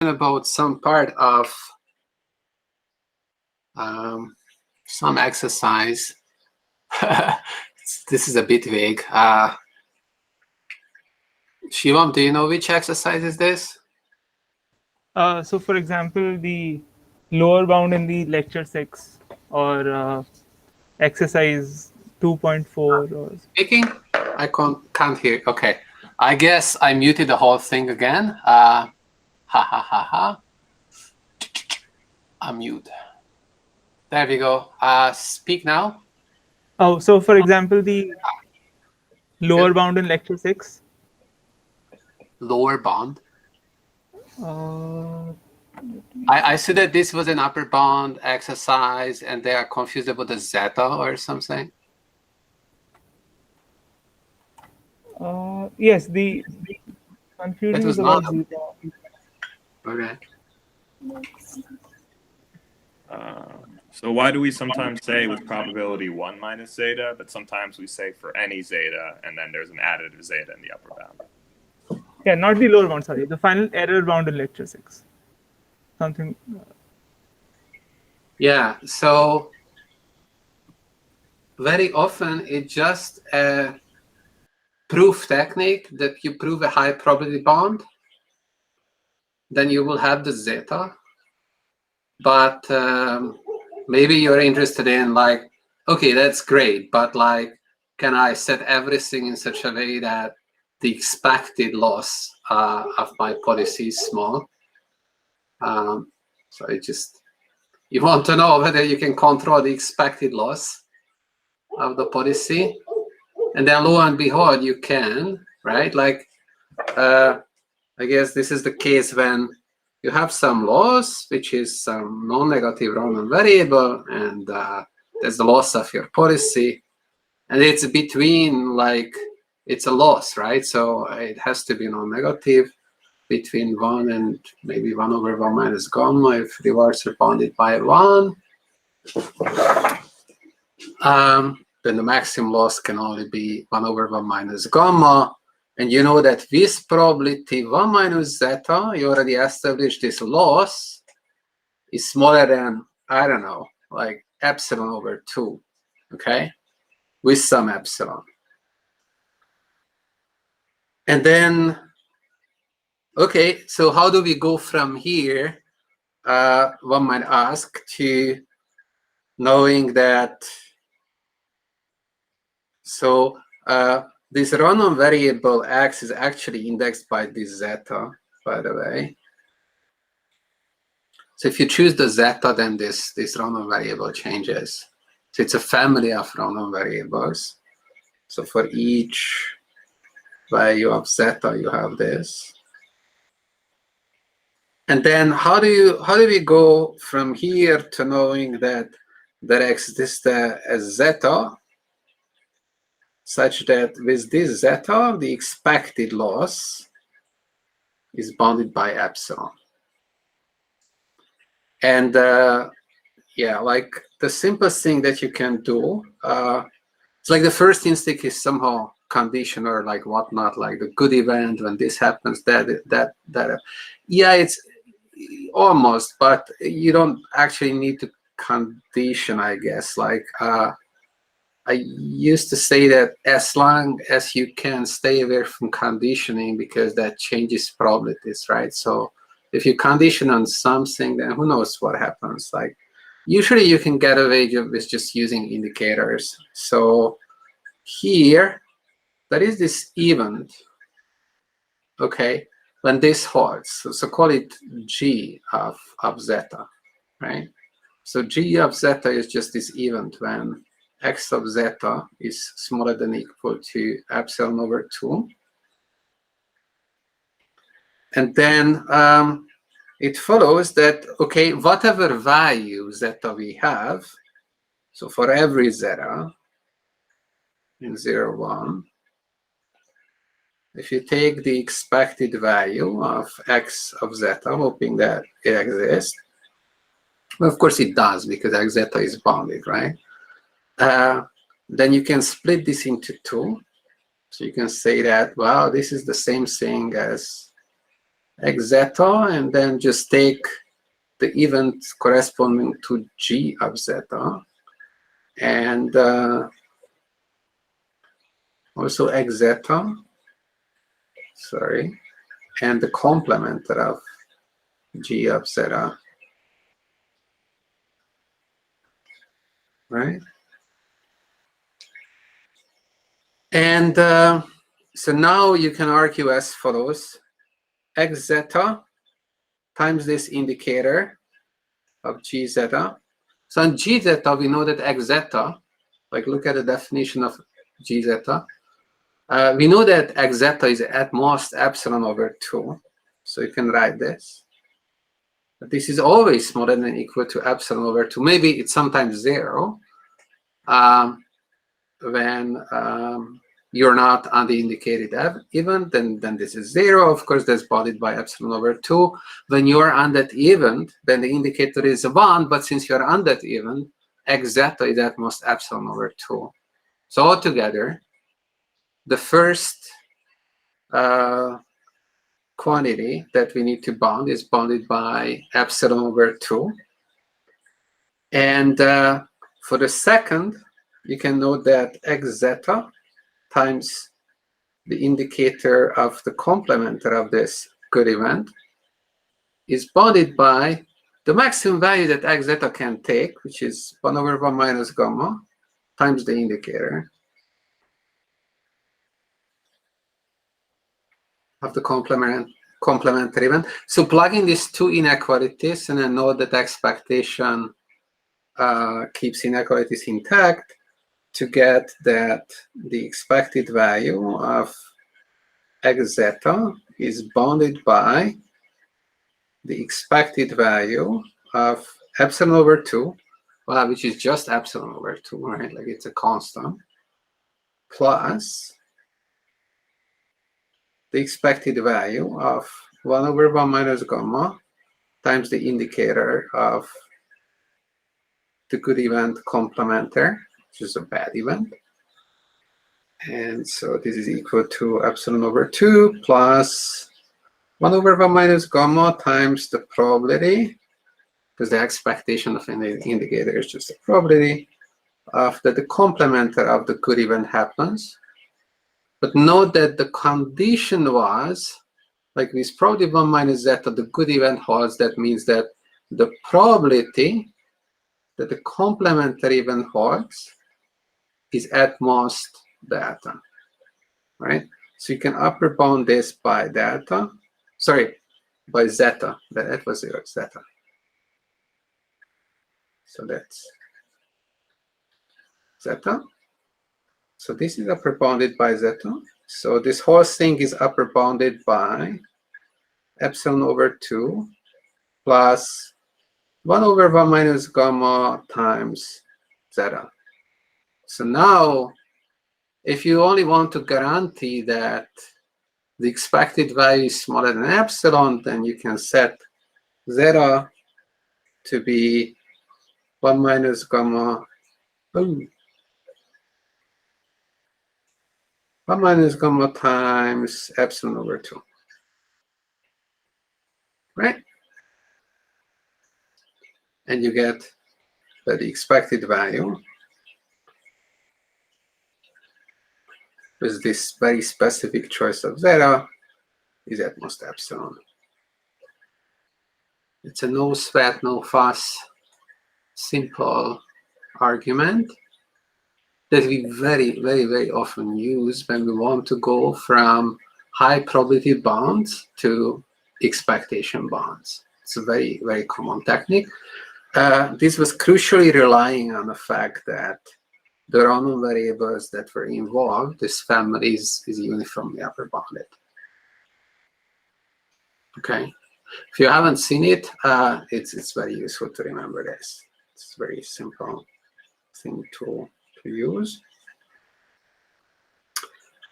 about some part of some exercise. This is a bit vague. Shivam, do you know which exercise is this? So, for example, the lower bound in the lecture 6 or exercise 2.4 or Speaking? I can't hear. Okay. I guess I muted the whole thing again. Ha ha ha ha. Unmute. There we go. Speak now. oh, so for example, the lower bound in lecture 6. Lower bound. Uh, I see that this was an upper bound exercise and they are confused about the zeta or something. yes, the confusion was is about not zeta. Okay. So why do we sometimes say with probability 1 minus zeta, but sometimes we say for any zeta, and then there's an additive zeta in the upper bound? Yeah, not the lower bound, sorry. The final error bound in lecture 6. Something. Yeah, so very often it's just a proof technique that you prove a high probability bound, then you will have the zeta. But maybe you're interested in like, okay, that's great, but like, can I set everything in such a way that the expected loss of my policy is small? So you want to know whether you can control the expected loss of the policy, and then lo and behold, you can, right? Like, I guess this is the case when you have some loss, which is some non-negative random variable, and there's the loss of your policy, and it's between, like, it's a loss, right? So it has to be non-negative between 1 and maybe 1 over 1 minus gamma if rewards are bounded by 1. Then the maximum loss can only be 1 over 1 minus gamma. And you know that with probability 1 minus zeta, you already established this loss is smaller than, I don't know, like epsilon over 2, okay? With some epsilon. And then, okay, so how do we go from here, one might ask, to knowing that, so this random variable x is actually indexed by this zeta, by the way. So if you choose the zeta, then this random variable changes. So it's a family of random variables. So for each value of zeta, you have this. And then how do we go from here to knowing that there exists a zeta such that with this zeta, the expected loss is bounded by epsilon? And yeah, like the simplest thing that you can do, it's like the first instinct is somehow conditional or like whatnot, like the good event when this happens, that. Yeah, it's almost, but you don't actually need to condition, I guess. Like I used to say that as long as you can stay away from conditioning, because that changes probabilities, right? So if you condition on something, then who knows what happens. Like usually you can get away with just using indicators. So here, there is this event, okay, when this holds. So call it G of zeta, right? So G of zeta is just this event when x of zeta is smaller than or equal to epsilon over 2. And then it follows that, okay, whatever value zeta we have, so for every zeta in 0, 1, if you take the expected value of x of zeta, hoping that it exists, well, of course it does because x zeta is bounded, right? Then you can split this into 2. So you can say that, well, this is the same thing as x zeta, and then just take the event corresponding to g of zeta, and also x zeta, sorry, and the complement of g of zeta, right? And so now you can argue as follows: x zeta times this indicator of g zeta. So on g zeta, we know that x zeta, like look at the definition of g zeta. We know that x zeta is at most epsilon over 2. So you can write this. But this is always smaller than or equal to epsilon over 2. Maybe it's sometimes 0 when you're not on the indicated event, then this is 0. Of course, that's bounded by epsilon over 2. When you're on that event, then the indicator is 1. But since you're on that event, x zeta is at most epsilon over 2. So altogether, the first quantity that we need to bound is bounded by epsilon over 2. And for the second, you can note that x zeta times the indicator of the complementer of this good event is bounded by the maximum value that x zeta can take, which is 1 over 1 minus gamma times the indicator of the complementary event. So plugging these two inequalities and then note that expectation keeps inequalities intact to get that the expected value of x zeta is bounded by the expected value of epsilon over 2, well, which is just epsilon over 2, right? Like it's a constant, plus the expected value of 1 over 1 minus gamma times the indicator of the good event complementer, which is a bad event. And so this is equal to epsilon over 2 plus 1 over 1 minus gamma times the probability, because the expectation of an indicator is just a probability of that the complementer of the good event happens. But note that the condition was, like with probability 1 minus zeta, the good event holds. That means that the probability that the complementary event holds is at most delta, right? So you can upper bound this by delta, sorry, by zeta. That was 0, zeta. So that's zeta. So this is upper bounded by zeta. So this whole thing is upper bounded by epsilon over 2 plus 1 over 1 minus gamma times zeta. So now, if you only want to guarantee that the expected value is smaller than epsilon, then you can set zeta to be 1 minus gamma, 1 minus gamma times epsilon over 2, right? And you get that the expected value with this very specific choice of zeta is at most epsilon. It's a no sweat, no fuss, simple argument that we very, very, very often use when we want to go from high probability bounds to expectation bounds. It's a very, very common technique. This was crucially relying on the fact that the random variables that were involved, this family is uniformly upper bounded. Okay. If you haven't seen it, it's very useful to remember this. It's a very simple thing to use.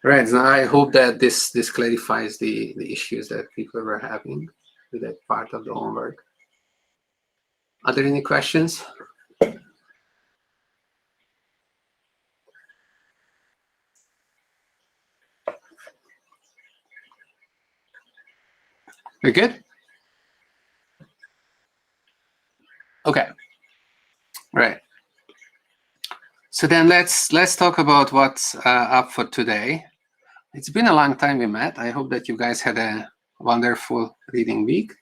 Right. Now I hope that this clarifies the issues that people were having with that part of the homework. Are there any questions? We're good? Okay. Right. So then let's talk about what's up for today. It's been a long time we met. I hope that you guys had a wonderful reading week.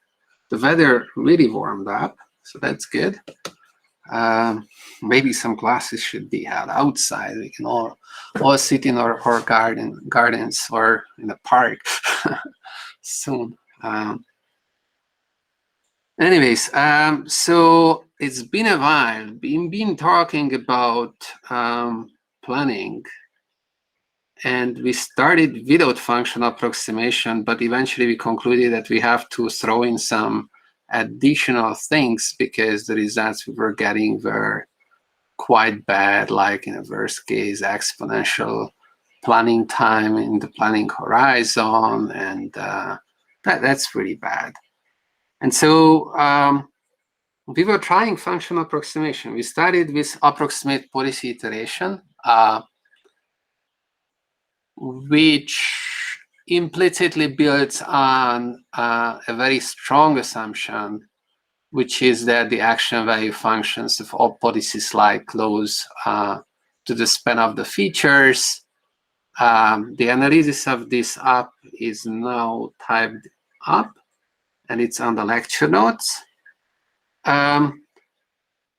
The weather really warmed up, so that's good. Maybe some classes should be had outside. We can all sit in our gardens or in the park soon. Anyways, so it's been a while. We've been talking about planning, and we started without functional approximation, but eventually we concluded that we have to throw in some additional things because the results we were getting were quite bad, like in a worst case exponential planning time in the planning horizon, and that's really bad. And so we were trying functional approximation. We started with approximate policy iteration, which implicitly builds on a very strong assumption, which is that the action value functions of all policies lie close to the span of the features. The analysis of this up is now typed up, and it's on the lecture notes. At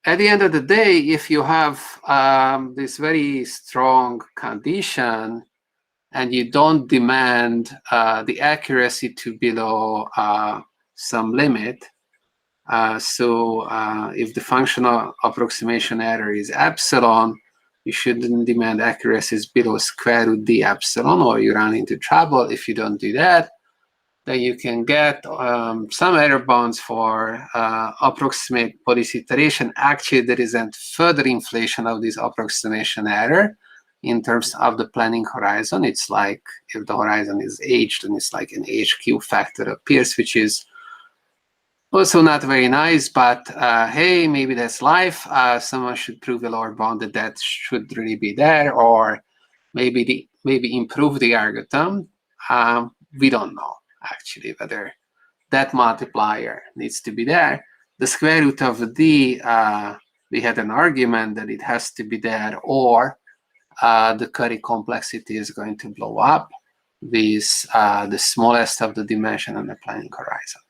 the end of the day, if you have this very strong condition and you don't demand the accuracy to below some limit, so if the functional approximation error is epsilon, you shouldn't demand accuracies below square root d epsilon, or you run into trouble. If you don't do that, then you can get some error bounds for approximate policy iteration. Actually, there is a further inflation of this approximation error in terms of the planning horizon. It's like if the horizon is h, then it's like an HQ factor appears, which is also not very nice, but hey, maybe that's life. Someone should prove a lower bound that should really be there, or maybe improve the algorithm. We don't know actually whether that multiplier needs to be there. The square root of d, we had an argument that it has to be there, or the Curry complexity is going to blow up with the smallest of the dimension on the planning horizon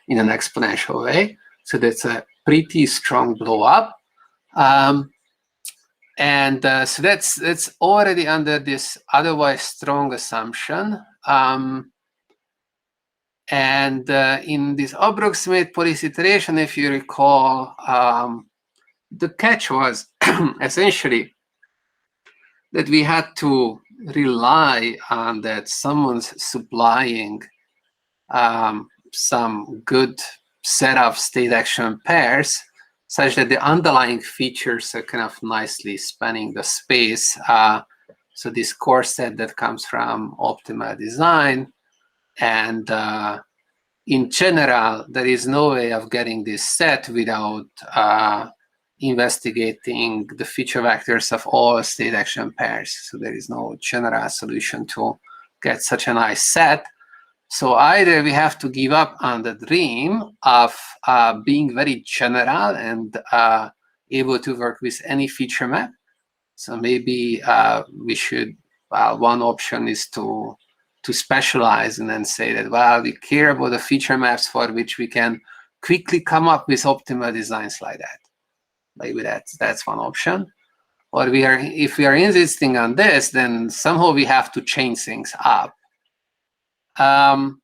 in an exponential way. So that's a pretty strong blow up. And so that's already under this otherwise strong assumption. And in this approximate policy iteration, if you recall, the catch was essentially that we had to rely on that someone's supplying some good set of state action pairs such that the underlying features are kind of nicely spanning the space. So this core set that comes from optimal design, and in general, there is no way of getting this set without investigating the feature vectors of all state action pairs. So there is no general solution to get such a nice set. So either we have to give up on the dream of being very general and able to work with any feature map. So maybe we should, one option is to specialize and then say that, well, we care about the feature maps for which we can quickly come up with optimal designs like that. Maybe that's one option. Or if we are insisting on this, then somehow we have to change things up. And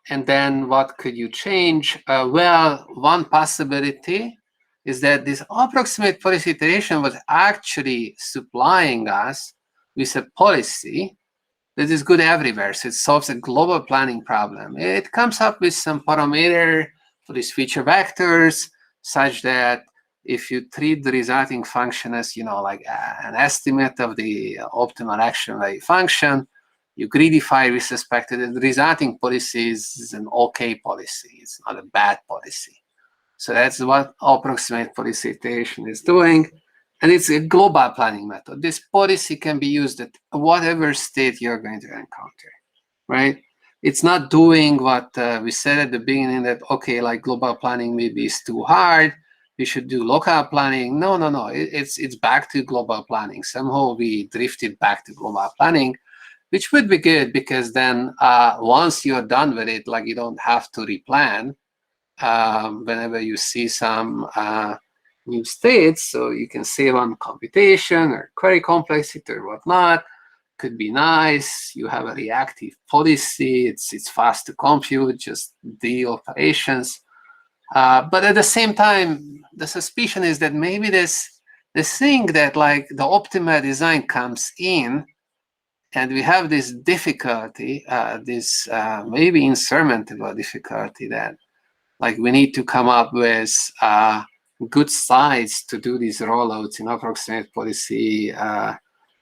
then what could you change? Well, one possibility is that this approximate policy iteration was actually supplying us with a policy that is good everywhere. So it solves a global planning problem. It comes up with some parameter for these feature vectors such that if you treat the resulting function as, like an estimate of the optimal action value function, you greedify with respect to the resulting policy is an okay policy. It's not a bad policy. So that's what approximate policy iteration is doing. And it's a global planning method. This policy can be used at whatever state you're going to encounter, right? it's not doing what we said at the beginning, that, okay, like global planning maybe is too hard, we should do local planning. No, it's back to global planning. Somehow we drifted back to global planning, which would be good, because then once you're done with it, like, you don't have to replan whenever you see some new states, so you can save on computation or query complexity or whatnot. Could be nice. You have a reactive policy. It's fast to compute, just the operations. But at the same time, the suspicion is that maybe this thing that, like, the optimal design comes in, and we have this difficulty, this maybe insurmountable difficulty, that, like, we need to come up with good sites to do these rollouts in approximate policy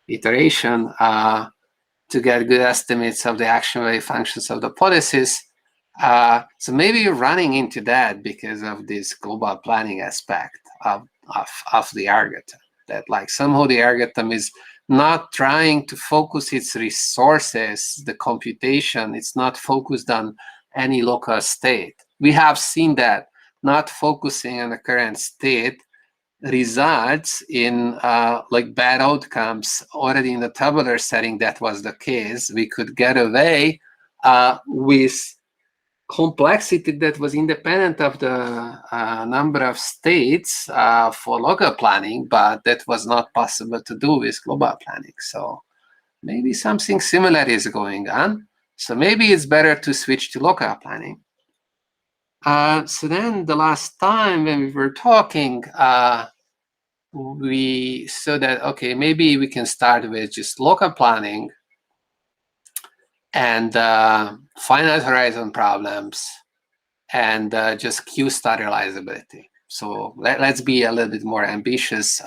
iteration to get good estimates of the action wave functions of the policies. So maybe you're running into that because of this global planning aspect of the algorithm, that, like, somehow the algorithm is not trying to focus its resources, the computation, it's not focused on any local state. We have seen that not focusing on the current state results in like bad outcomes. Already in the tabular setting, that was the case. We could get away with complexity that was independent of the number of states for local planning, but that was not possible to do with global planning. So maybe something similar is going on. So maybe it's better to switch to local planning. So then the last time when we were talking, we saw that, okay, maybe we can start with just local planning and finite horizon problems and just Q-star realizability. So let's be a little bit more ambitious.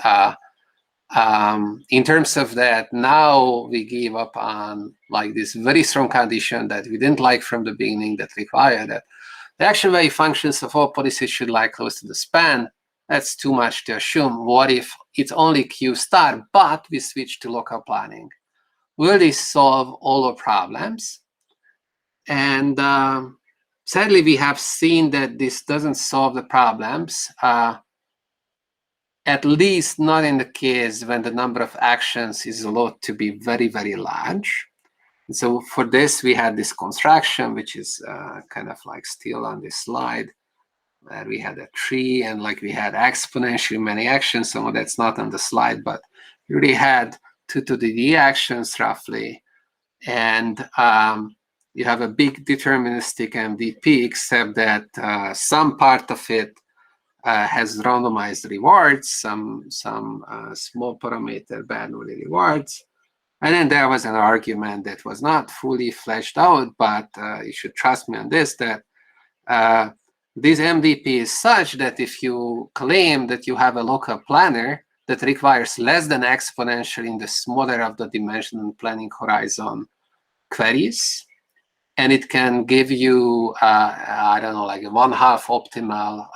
In terms of that, now we give up on, like, this very strong condition that we didn't like from the beginning, that required that the action wave functions of all policies should lie close to the span. That's too much to assume. What if it's only Q-star, but we switch to local planning? Will this solve all our problems? And sadly, we have seen that this doesn't solve the problems, at least not in the case when the number of actions is allowed to be very, very large. And so for this, we had this construction, which is kind of like still on this slide, where we had a tree and, like, we had exponentially many actions. Some of that's not on the slide, but we really had 2 to the d actions roughly. And you have a big deterministic MDP, except that some part of it has randomized rewards, some small parameter Bernoulli rewards. And then there was an argument that was not fully fleshed out, but you should trust me on this, that this MDP is such that if you claim that you have a local planner that requires less than exponential in the smaller of the dimension and planning horizon queries, and it can give you, I don't know, like a 1/2 optimal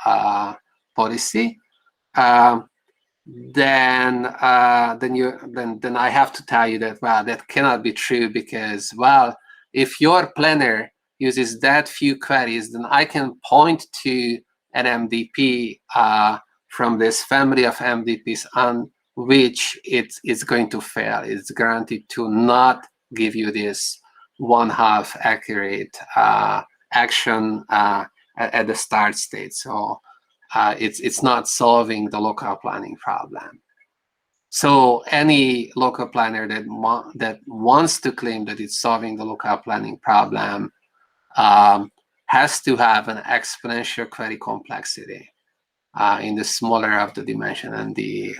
policy, then I have to tell you that, well, that cannot be true, because, well, if your planner uses that few queries, then I can point to an MDP from this family of MDPs on which it's going to fail. It's guaranteed to not give you this 1/2 accurate action at the start state. So it's not solving the local planning problem. So any local planner that wants to claim that it's solving the local planning problem has to have an exponential query complexity in the smaller of the dimension and the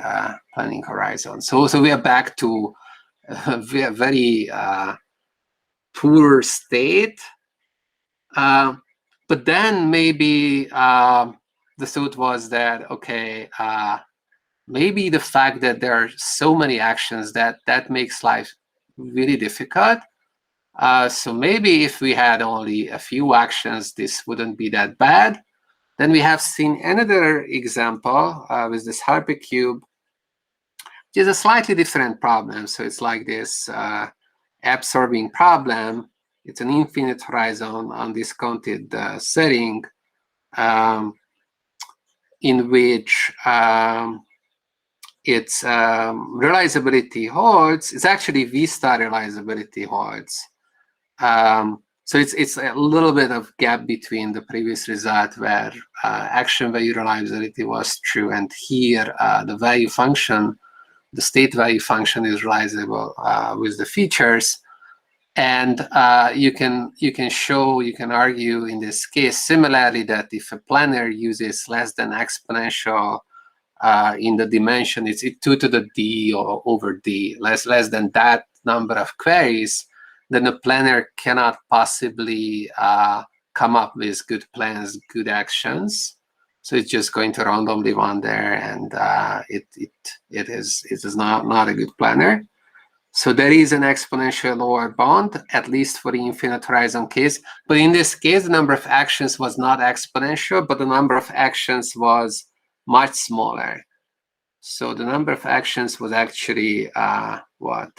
planning horizon. So we are back to a very poor state. But then maybe the thought was that, okay, maybe the fact that there are so many actions that makes life really difficult. So maybe if we had only a few actions, this wouldn't be that bad. Then we have seen another example with this hypercube, which is a slightly different problem. So it's like this absorbing problem it's an infinite horizon undiscounted setting in which its realizability holds. It's actually V star realizability holds. So it's a little bit of gap between the previous result where action value reliability was true, and here the value function, the state value function, is realizable with the features. And you can argue in this case similarly that if a planner uses less than exponential in the dimension, it's 2 to the d or over d, less than that number of queries, then the planner cannot possibly come up with good plans, good actions. So it's just going to randomly wander, and it is not a good planner. So there is an exponential lower bound, at least for the infinite horizon case. But in this case, the number of actions was not exponential, but the number of actions was much smaller. So the number of actions was actually what?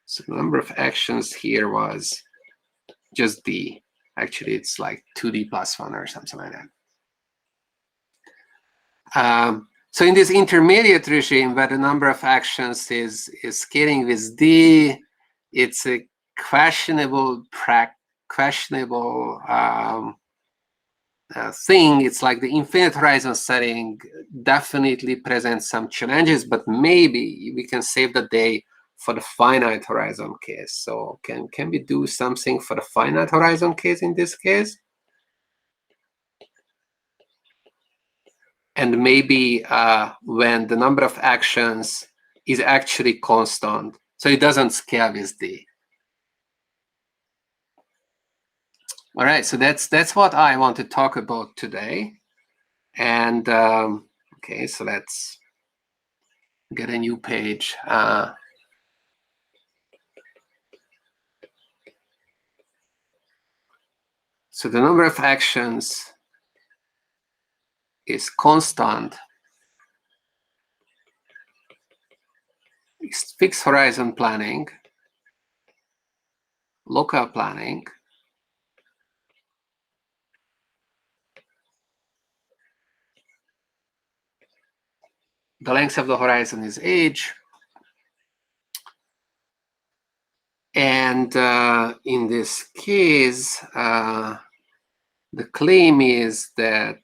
So the number of actions here was just d. Actually, it's like 2d plus 1 or something like that. So in this intermediate regime where the number of actions is scaling with d, it's a questionable thing. It's like the infinite horizon setting definitely presents some challenges, but maybe we can save the day for the finite horizon case. So can we do something for the finite horizon case in this case? And maybe when the number of actions is actually constant, so it doesn't scale with d. All right, so that's what I want to talk about today. And okay, so let's get a new page. So the number of actions is constant. It's fixed horizon planning, local planning, the length of the horizon is h. And in this case, the claim is that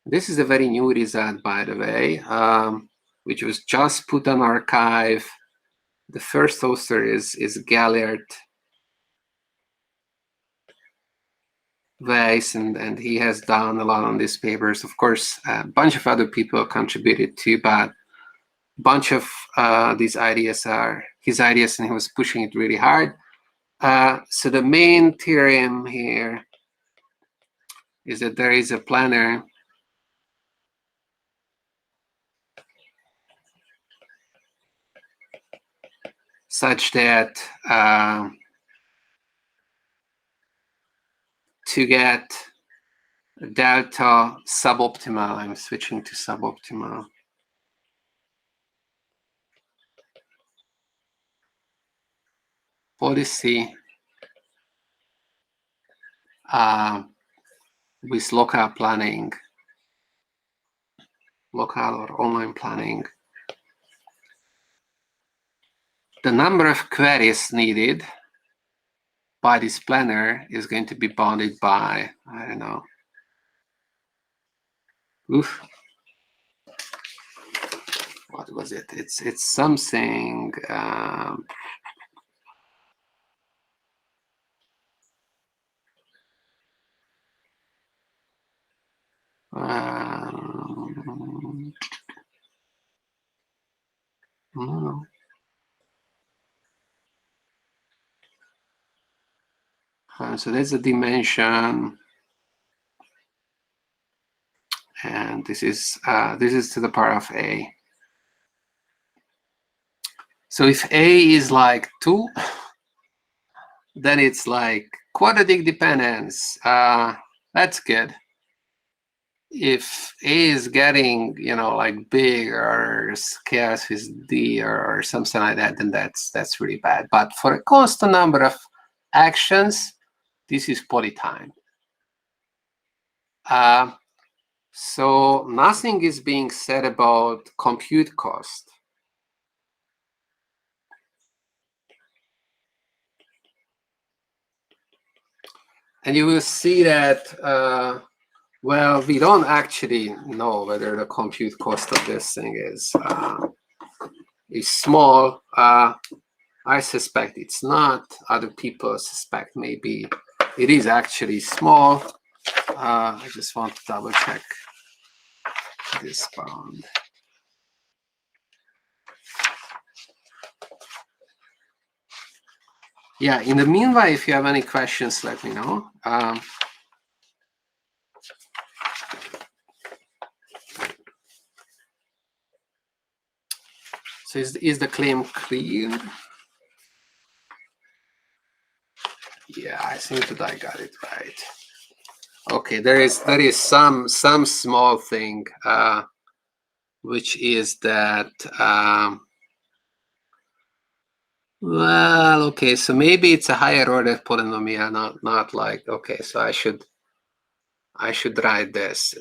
this is a very new result, by the way, which was just put on archive. The first author is Gellert Weiss, and he has done a lot on these papers. Of course, a bunch of other people contributed too, but a bunch of these ideas are his ideas, and he was pushing it really hard. So the main theorem here is that there is a planner such that to get delta suboptimal, I'm switching to suboptimal, policy with local planning, local or online planning, the number of queries needed by this planner is going to be bounded by, I don't know, what was it? It's something. No. So that's the dimension, and this is to the power of a. So if a is like 2, then it's like quadratic dependence. That's good. if A is getting, like big or scarce with D or something like that, then that's really bad. But for a constant number of actions, this is polytime. So nothing is being said about compute cost. And you will see that, well, we don't actually know whether the compute cost of this thing is small. I suspect it's not. Other people suspect maybe it is actually small. I just want to double check this bound. Yeah, in the meanwhile, if you have any questions, let me know. So is the claim clear? Yeah, I think that I got it right. Okay, there is some small thing, which is that well, okay, so maybe it's a higher order polynomial, not like, okay, so I should write this.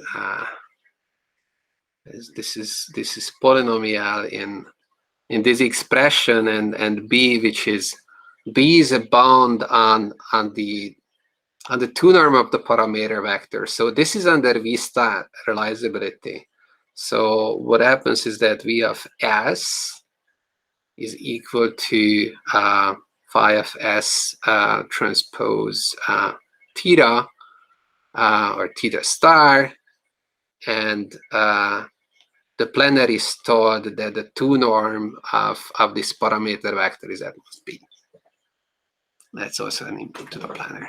This is polynomial in this expression, and B, which is B is a bound on the two norm of the parameter vector. So this is under V star realizability. So what happens is that V of S is equal to phi of S transpose theta or theta star, and the planar is taught that the two norm of this parameter vector is atmos B. That's also an input to the planar.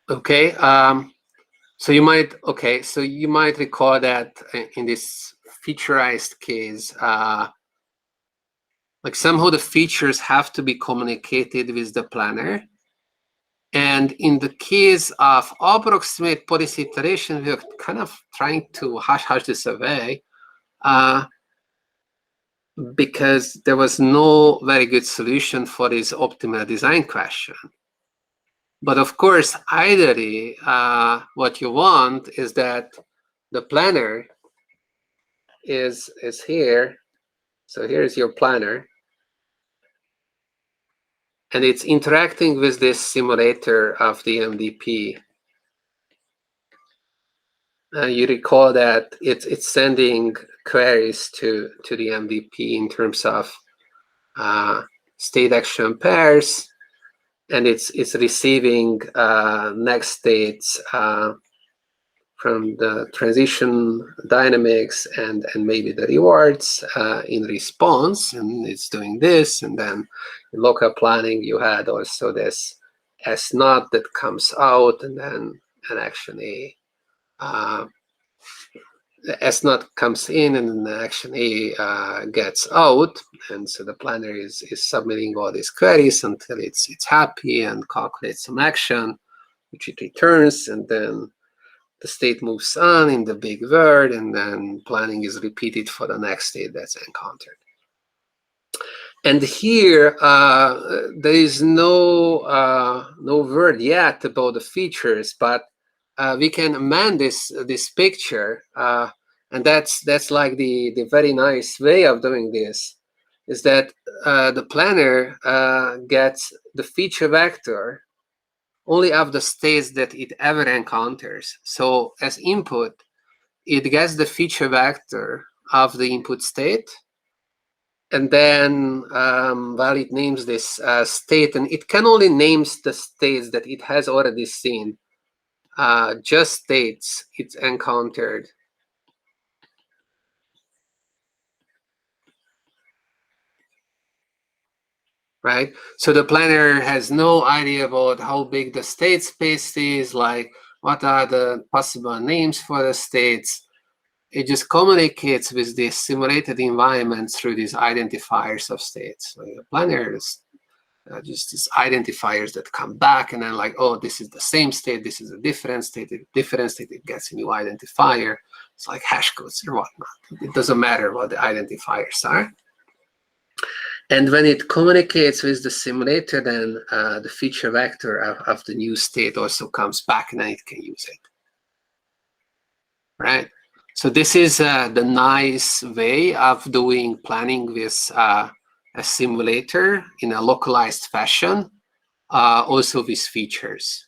Okay, so you might recall that in this featureized case, like somehow the features have to be communicated with the planar. And in the case of approximate policy iteration, we are kind of trying to hush this away because there was no very good solution for this optimal design question. But of course, ideally, what you want is that the planar is here. So here's your planar. And it's interacting with this simulator of the MDP. You recall that it's sending queries to the MDP in terms of state action pairs, and it's receiving next states from the transition dynamics and maybe the rewards in response, and it's doing this. And then in local planning, you had also this S naught that comes out, and then an action A. The S naught comes in, and then the action A gets out, and so the planner is submitting all these queries until it's happy and calculates some action, which it returns, and then the state moves on in the big word, and then planning is repeated for the next state that's encountered. And here there is no word yet about the features, but we can amend this picture, and that's like the very nice way of doing this, is that the planner gets the feature vector only of the states that it ever encounters. So as input, it gets the feature vector of the input state, and then well, it names this state, and it can only names the states that it has already seen, just states it's encountered. Right? So the planner has no idea about how big the state space is, like what are the possible names for the states. It just communicates with this simulated environment through these identifiers of states. So the planner just these identifiers that come back, and then like, oh, this is the same state, this is a different state, it gets a new identifier. It's like hash codes or whatnot. It doesn't matter what the identifiers are. And when it communicates with the simulator, then the feature vector of the new state also comes back, and then it can use it. Right? So this is the nice way of doing planning with a simulator in a localized fashion, also with features,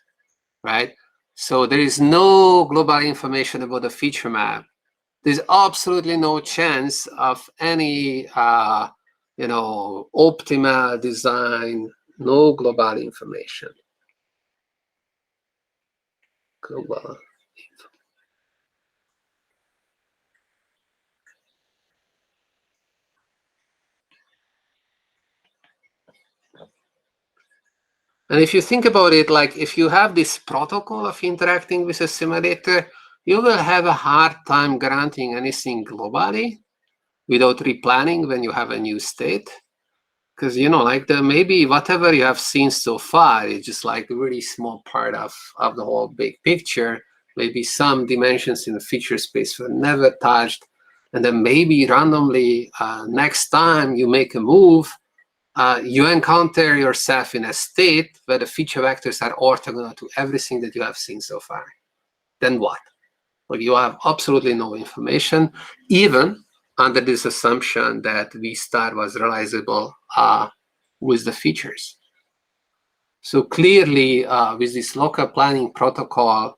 right? So there is no global information about the feature map. There's absolutely no chance of any, optimal design, no global information. Global. And if you think about it, like if you have this protocol of interacting with a simulator, you will have a hard time granting anything globally without replanning when you have a new state. Because, like maybe whatever you have seen so far is just like a really small part of the whole big picture. Maybe some dimensions in the feature space were never touched. And then maybe randomly next time you make a move, you encounter yourself in a state where the feature vectors are orthogonal to everything that you have seen so far. Then what? Like you have absolutely no information, even under this assumption that V star was realizable with the features. So clearly, with this local planning protocol,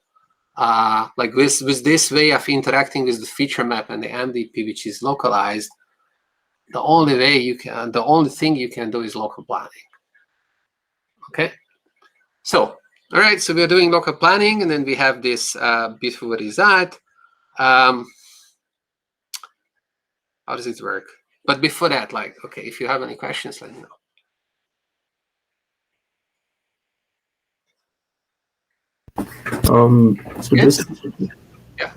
like with this way of interacting with the feature map and the MDP, which is localized, the only thing you can do is local planning. Okay. So, all right. So we're doing local planning, and then we have this beautiful result. How does it work? But before that, like, okay, if you have any questions, let me know. So Yes? this, Yeah.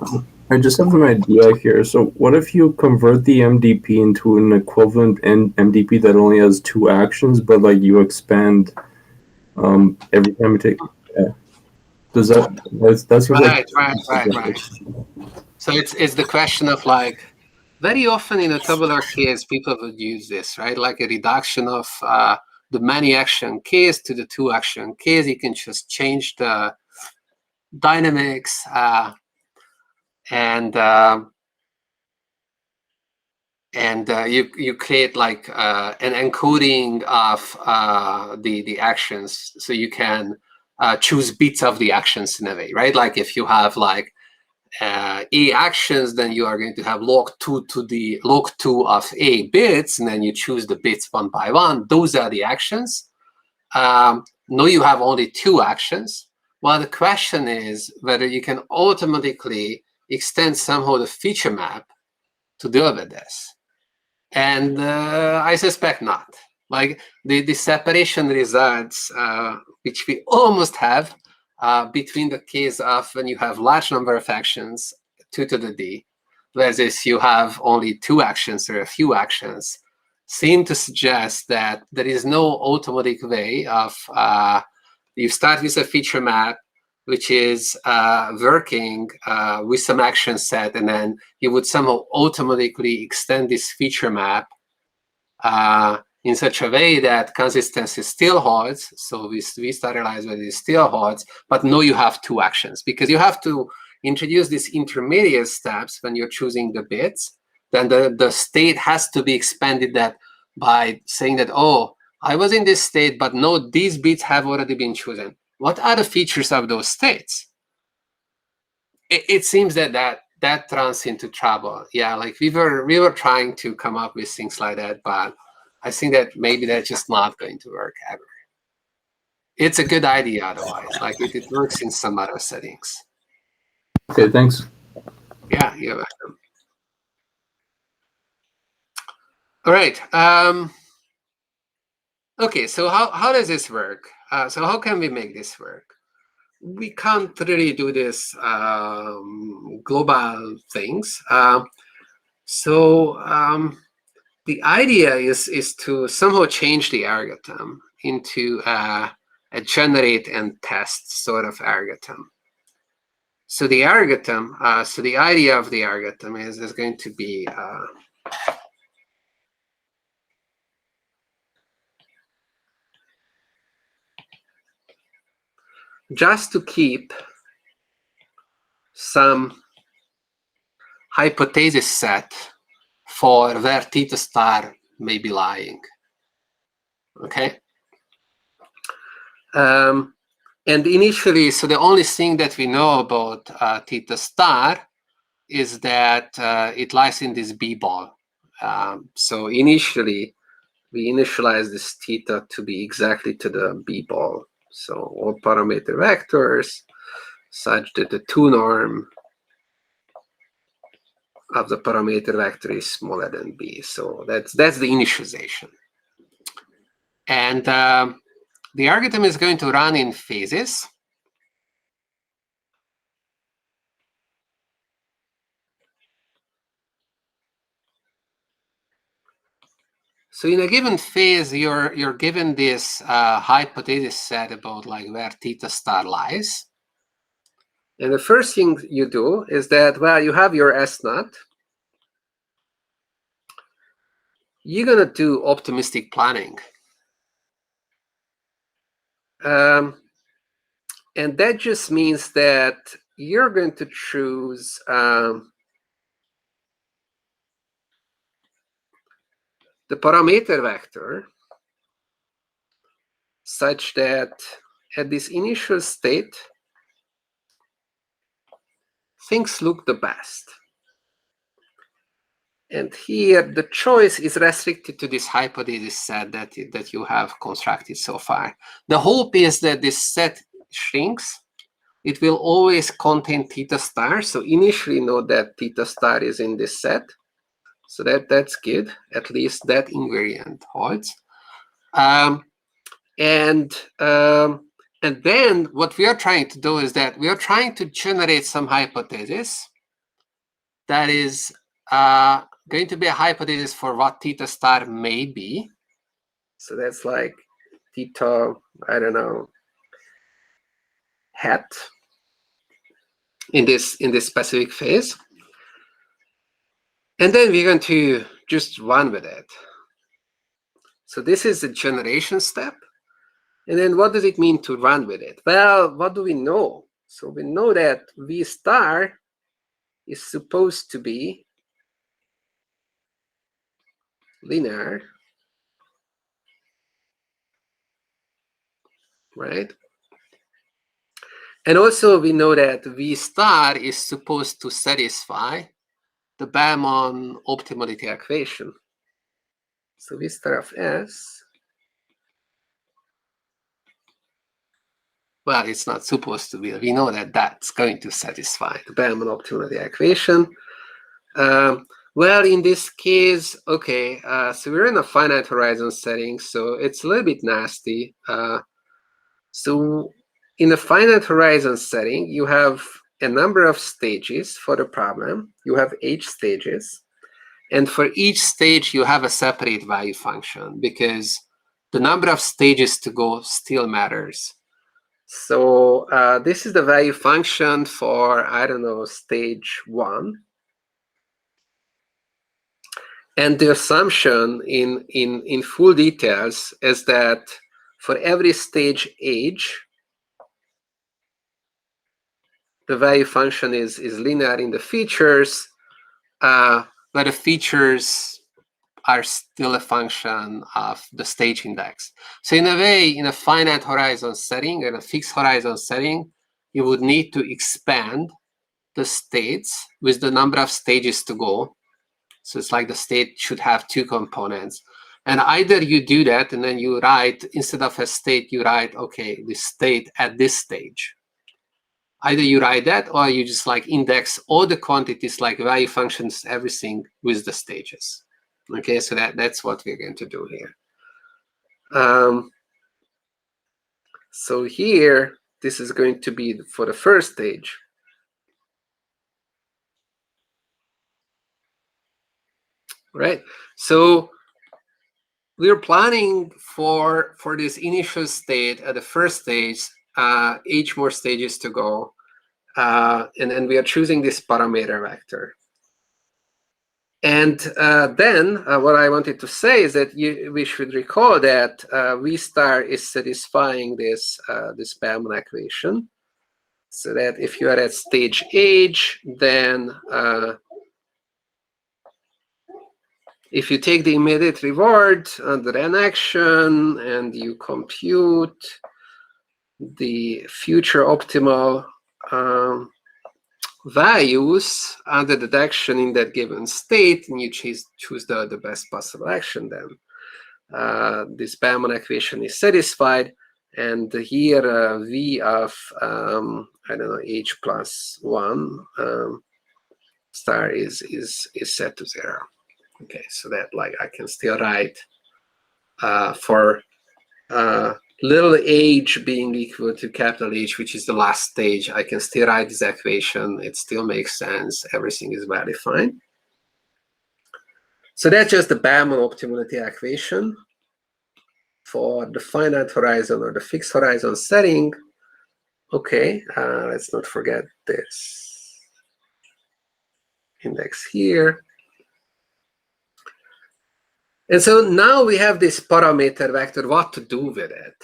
I just have an idea here. So what if you convert the MDP into an equivalent MDP that only has two actions, but like you expand every time you take? Does that seems Right. So it's the question of like, very often in a tabular case, people would use this, right? Like a reduction of the many action case to the two action case. You can just change the dynamics and you create like an encoding of the actions, so you can choose bits of the actions in a way, right? Like if you have like A actions, then you are going to have log 2 to the log 2 of A bits, and then you choose the bits one by one. Those are the actions. No, you have only two actions. Well, the question is whether you can automatically extend somehow the feature map to deal with this. And I suspect not. Like the separation results, which we almost have between the case of when you have large number of actions, 2 to the D, versus you have only two actions or a few actions, seem to suggest that there is no automatic way of, you start with a feature map, which is working with some action set, and then you would somehow automatically extend this feature map in such a way that consistency still holds. So we start realizing that it still holds, but no, you have two actions, because you have to introduce these intermediate steps when you're choosing the bits. Then the state has to be expanded that by saying that, oh, I was in this state, but no, these bits have already been chosen. What are the features of those states? It seems that runs into trouble. Yeah, like we were trying to come up with things like that, but I think that maybe that's just not going to work ever. It's a good idea otherwise. Like it works in some other settings. Okay, thanks. Yeah, you're welcome. All right. Okay, so how does this work? So how can we make this work? We can't really do this global things. the idea is to somehow change the algorithm into a generate and test sort of algorithm. So the algorithm, so the idea of the algorithm is going to be just to keep some hypothesis set for where theta star may be lying. Okay. And initially, so the only thing that we know about theta star is that it lies in this B ball. So initially, we initialize this theta to be exactly to the B ball. So all parameter vectors such that the 2 norm of the parameter vector is smaller than B. So that's the initialization. And the algorithm is going to run in phases. So in a given phase, you're given this hypothesis set about like where theta star lies. And the first thing you do is that, well, you have your S naught. You're going to do optimistic planning. And that just means that you're going to choose the parameter vector such that at this initial state, things look the best. And here, the choice is restricted to this hypothesis set that you have constructed so far. The hope is that this set shrinks. It will always contain theta star. So initially, note that theta star is in this set. So that's good. At least that invariant holds. And then what we are trying to do is that we are trying to generate some hypothesis that is going to be a hypothesis for what theta star may be. So that's like theta, I don't know, hat in this specific phase. And then we're going to just run with it. So this is the generation step. And then what does it mean to run with it? Well, what do we know? So we know that V star is supposed to be linear, right? And also we know that V star is supposed to satisfy the Bellman optimality equation. So V star of S, well, it's not supposed to be. We know that that's going to satisfy the Bellman optimality equation. Well, in this case, okay, so we're in a finite horizon setting, so it's a little bit nasty. So in a finite horizon setting, you have a number of stages for the problem. You have H stages. And for each stage, you have a separate value function because the number of stages to go still matters. So this is the value function for, I don't know, stage 1. And the assumption in full details is that for every stage H, the value function is linear in the features, but the features are still a function of the stage index. So in a way, in a finite horizon setting, in a fixed horizon setting, you would need to expand the states with the number of stages to go. So it's like the state should have 2 components. And either you do that and then you write, instead of a state, you write, okay, the state at this stage. Either you write that or you just like index all the quantities like value functions, everything with the stages. Okay, so that's what we're going to do here. So here, this is going to be for the first stage. Right, so we're planning for this initial state at the first stage, 8 more stages to go, and then we are choosing this parameter vector. And then what I wanted to say is that we should recall that V star is satisfying this Bellman equation, so that if you are at stage H, then if you take the immediate reward under an action and you compute the future optimal values under that action in that given state, and you choose the best possible action, then this Bellman equation is satisfied, and here V of I don't know, H plus 1 star is set to 0. Okay, so that like I can still write for little h being equal to capital H, which is the last stage, I can still write this equation. It still makes sense. Everything is very fine. So that's just the Bellman optimality equation for the finite horizon or the fixed horizon setting. Okay, let's not forget this index here. And so now we have this parameter vector, what to do with it?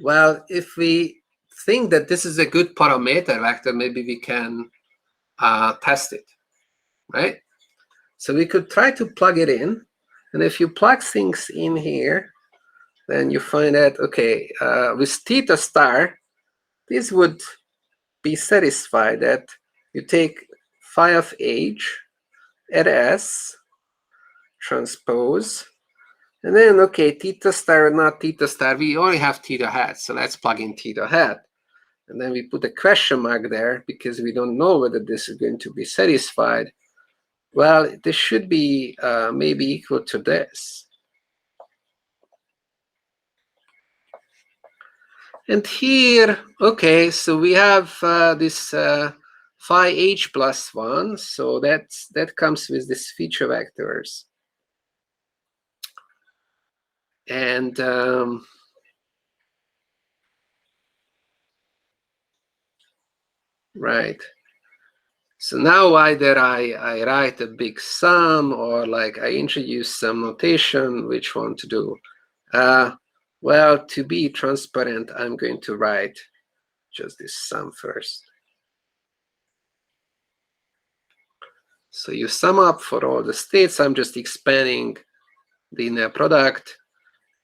Well, if we think that this is a good parameter vector, maybe we can test it, right? So we could try to plug it in. And if you plug things in here, then you find that, okay, with theta star, this would be satisfied that you take phi of H at S, transpose, and then, okay, theta star, not theta star, we only have theta hat, so let's plug in theta hat. And then we put a question mark there because we don't know whether this is going to be satisfied. Well, this should be maybe equal to this. And here, okay, so we have this phi H plus 1, so that comes with these feature vectors. And right. So now either I write a big sum or like I introduce some notation, which one to do? Well, to be transparent, I'm going to write just this sum first. So you sum up for all the states. I'm just expanding the inner product,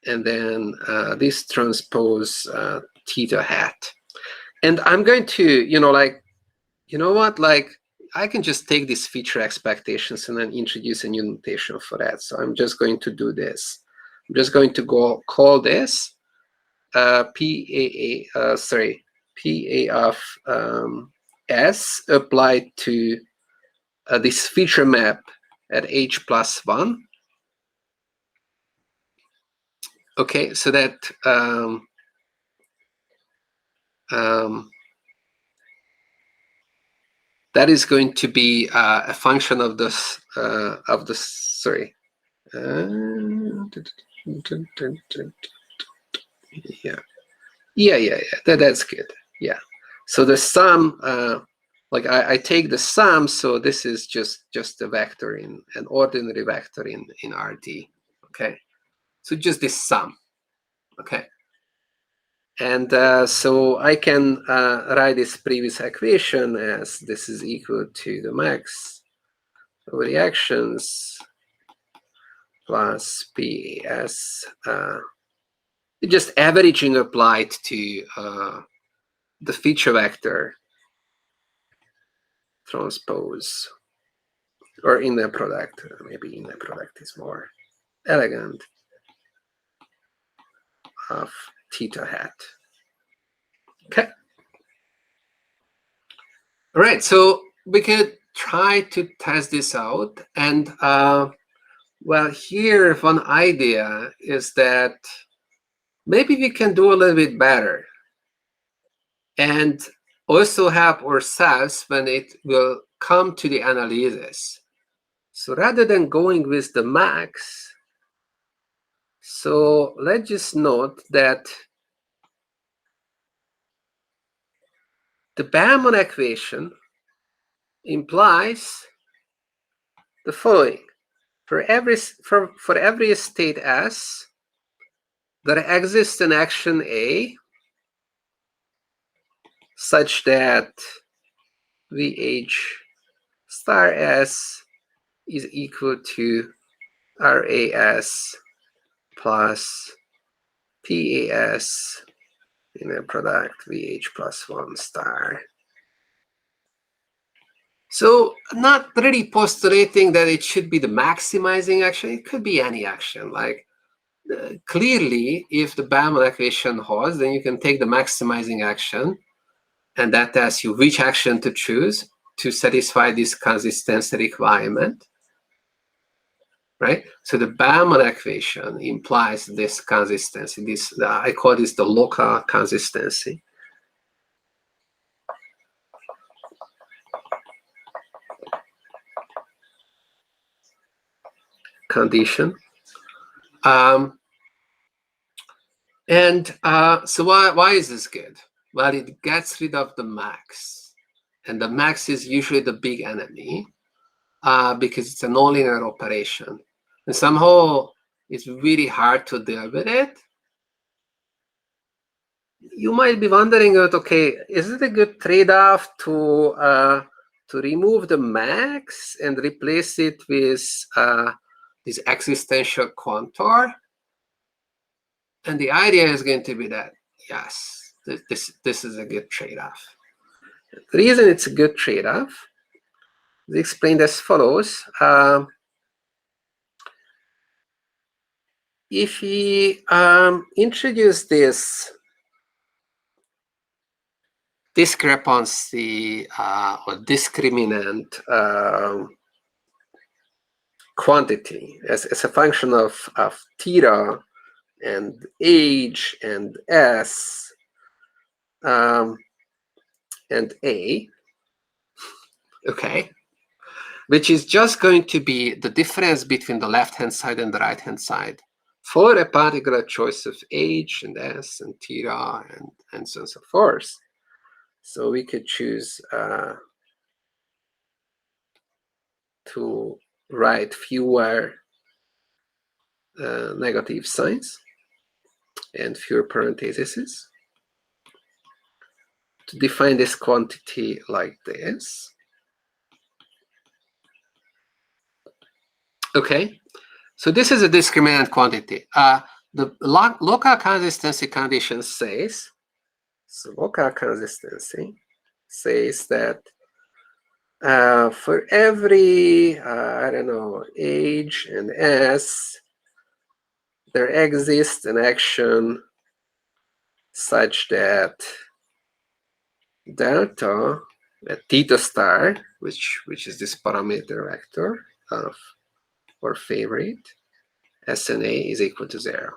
and then this transpose theta hat. And I'm going to, like, you know what, like, I can just take these feature expectations and then introduce a new notation for that. So I'm just going to do this. I'm just going to go call this PA of S applied to this feature map at H plus 1. Okay, so that that is going to be a function of this sorry. Yeah. That's good. Yeah. So the sum, like I take the sum, so this is just a vector in an ordinary vector in RD. Okay. So just this sum. Okay. And so I can write this previous equation as this is equal to the max over the actions plus PAS. Just averaging applied to the feature vector transpose, or inner product. Maybe inner product is more elegant, of theta hat. Okay. All right, so we could try to test this out. And well, here one idea is that maybe we can do a little bit better and also help ourselves when it will come to the analysis. So rather than going with the max, So let's just note that the Bellman equation implies the following. For every state S, there exists an action A such that VH star S is equal to RAS plus PAS in a product VH plus 1 star. So not really postulating that it should be the maximizing action. It could be any action. Like clearly, if the Bellman equation holds, then you can take the maximizing action, and that tells you which action to choose to satisfy this consistency requirement, right? So the Bellman equation implies this consistency. This I call this the local consistency. Condition. So why is this good? Well, it gets rid of the max, and the max is usually the big enemy because it's a nonlinear operation, and somehow it's really hard to deal with it. You might be wondering, okay, is it a good trade-off to remove the max and replace it with this existential contour? And the idea is going to be that, yes, this is a good trade-off. The reason it's a good trade-off is explained as follows. If we introduce this discrepancy or discriminant quantity as a function of theta and age and S and A, okay, which is just going to be the difference between the left-hand side and the right-hand side for a particular choice of age and S and theta and so on and so forth. So we could choose to write fewer negative signs and fewer parentheses to define this quantity like this. Okay, so this is a discriminant quantity. The local consistency condition says, so local consistency says that for every, I don't know, age and S, there exists an action such that delta, theta star, which is this parameter vector of our favorite, SNA is equal to 0.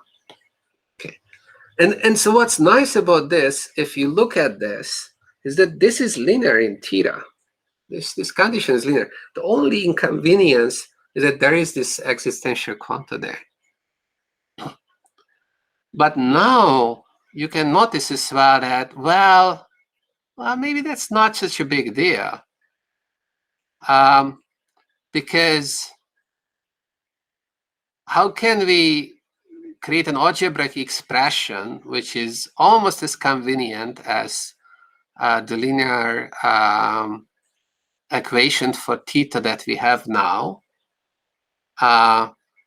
Okay, and so what's nice about this, if you look at this, is that this is linear in theta. This condition is linear. The only inconvenience is that there is this existential quanta there. But now you can notice as well that, well, maybe that's not such a big deal. Because how can we create an algebraic expression which is almost as convenient as the linear equation for theta that we have now,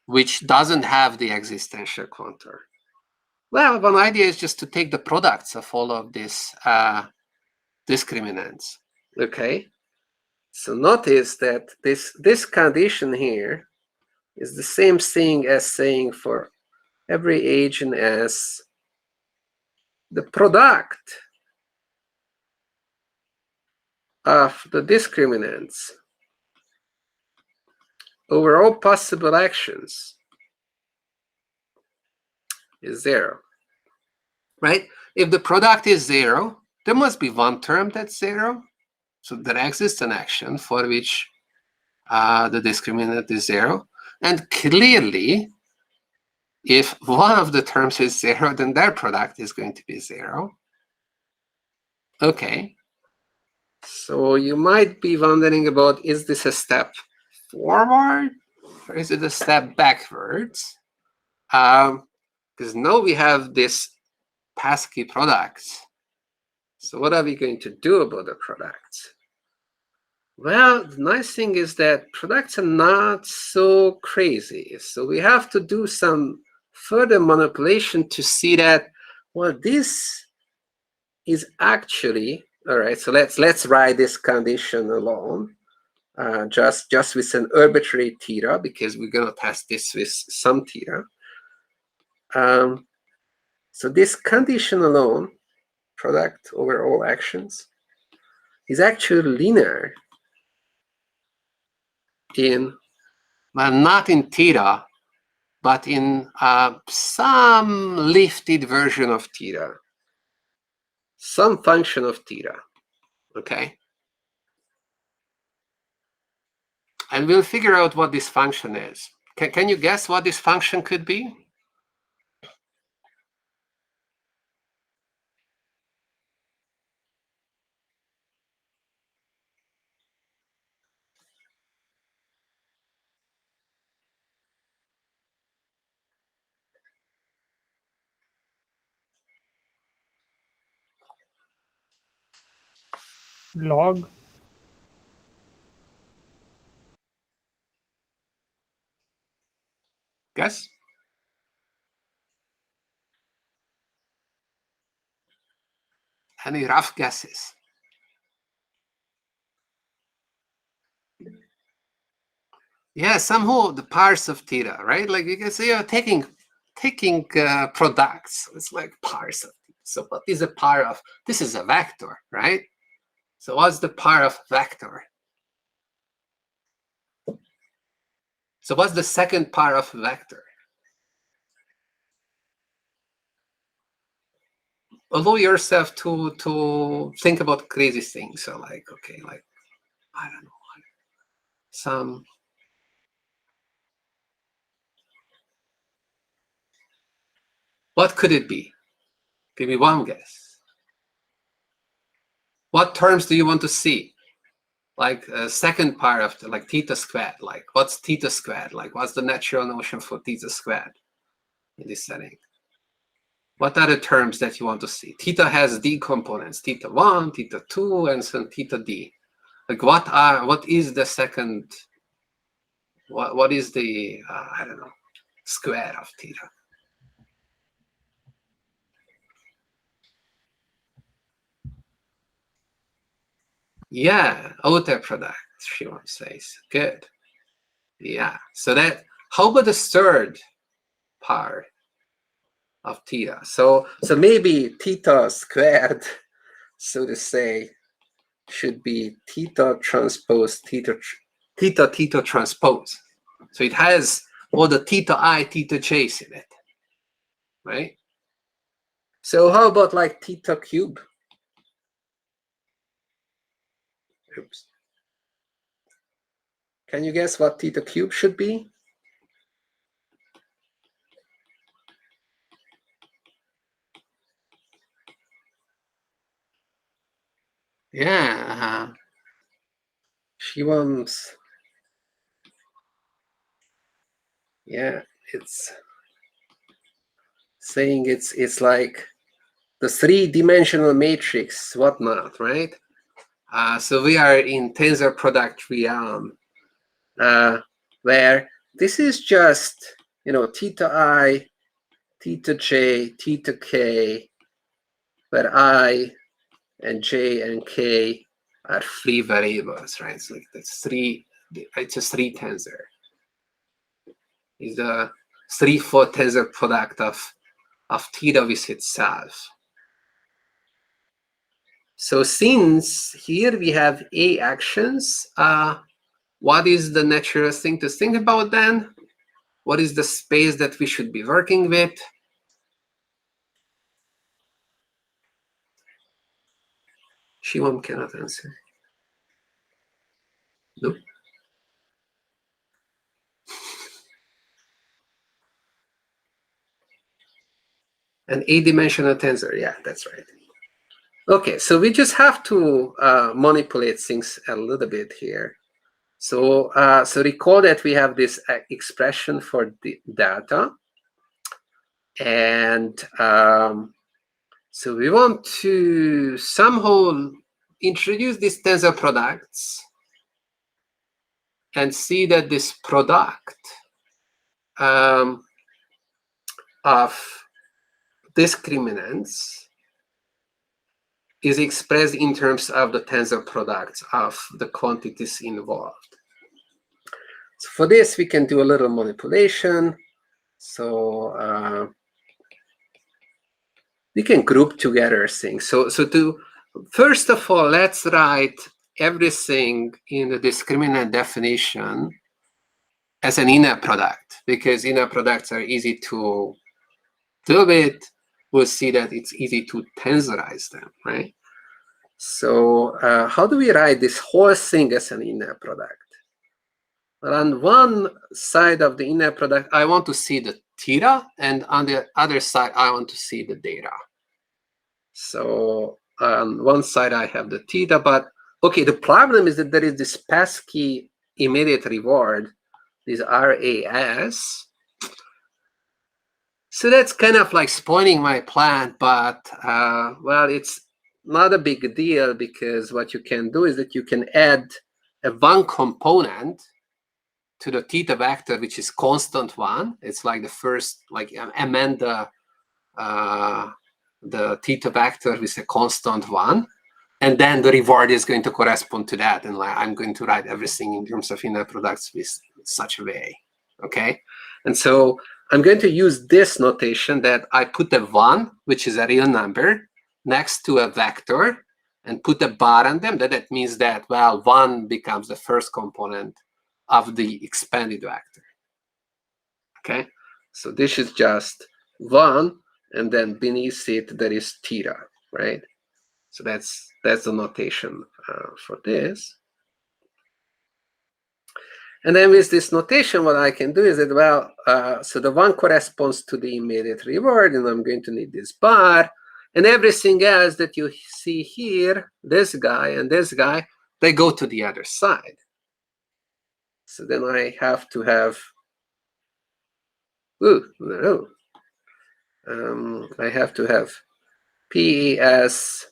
which doesn't have the existential contour? Well, one idea is just to take the products of all of these discriminants. Okay, so notice that this condition here is the same thing as saying for every age in S, the product of the discriminants over all possible actions is 0, right? If the product is 0, there must be one term that's 0. So there exists an action for which the discriminant is 0. And clearly, if one of the terms is 0, then their product is going to be 0. Okay. So you might be wondering about, is this a step forward or is it a step backwards? Because now we have this pesky products. So what are we going to do about the products? Well, the nice thing is that products are not so crazy. So we have to do some further manipulation to see that, well, this is actually, all right, so let's write this condition alone, just with an arbitrary theta, because we're going to test this with some theta. So this condition alone, product over all actions, is actually linear in, well, not in theta, but in some lifted version of theta, some function of theta, okay? And we'll figure out what this function is. Can you guess what this function could be? Log. Guess? Any rough guesses? Yeah, somehow the powers of theta, right? Like you can say you're taking products. It's like powers of theta. So what is a power of? This is a vector, right? So what's the power of vector? So what's the second power of vector? Allow yourself to think about crazy things. So like, okay, like, I don't know, like some, what could it be? Give me one guess. What terms do you want to see? Like a second part of the, like theta squared. Like what's theta squared? Like what's the natural notion for theta squared in this setting? What are the terms that you want to see? Theta has d components: theta 1, theta 2, and some theta d. Like what is the second? What is the I don't know, square of theta? Yeah, outer product, Shivam says. Good. Yeah. So that, how about the third part of theta? So maybe theta squared, so to say, should be theta transpose theta transpose. So it has all the theta I, theta j's in it, right? So how about like theta cube? Oops. Can you guess what theta cube should be? Yeah. She wants. Yeah, it's saying it's like the three-dimensional matrix, whatnot, right? So we are in tensor product realm, where this is just, you know, theta I, theta j, theta k, where I and j and k are free variables, right? So like that's it's a three tensor. It's a 3-4 tensor product of theta with itself. So since here we have A actions, what is the natural thing to think about then? What is the space that we should be working with? Shivam cannot answer. No. An 8-dimensional tensor. Yeah, that's right. Okay, so we just have to manipulate things a little bit here. So, so recall that we have this expression for the delta, and so we want to somehow introduce these tensor products and see that this product of discriminants is expressed in terms of the tensor products of the quantities involved. So for this, we can do a little manipulation. So we can group together things. So to first of all, let's write everything in the discriminant definition as an inner product, because inner products are easy to deal with. We'll see that it's easy to tensorize them, right? So how do we write this whole thing as an inner product? Well, on one side of the inner product, I want to see the theta, and on the other side, I want to see the data. So on one side, I have the theta, but okay, the problem is that there is this pesky immediate reward, this RAS. So that's kind of like spoiling my plan, but well, it's not a big deal, because what you can do is that you can add a one component to the theta vector, which is constant 1. It's like the first, like amend the theta vector with a constant 1, and then the reward is going to correspond to that. And like I'm going to write everything in terms of inner products with such a way. Okay, and so I'm going to use this notation that I put a 1, which is a real number, next to a vector, and put a bar on them. That means that, well, 1 becomes the first component of the expanded vector. Okay, so this is just 1, and then beneath it there is theta, right? So that's the notation for this. And then with this notation, what I can do is that, well, so the 1 corresponds to the immediate reward, and I'm going to need this bar, and everything else that you see here, this guy and this guy, they go to the other side. So then I have to have, I have to have PES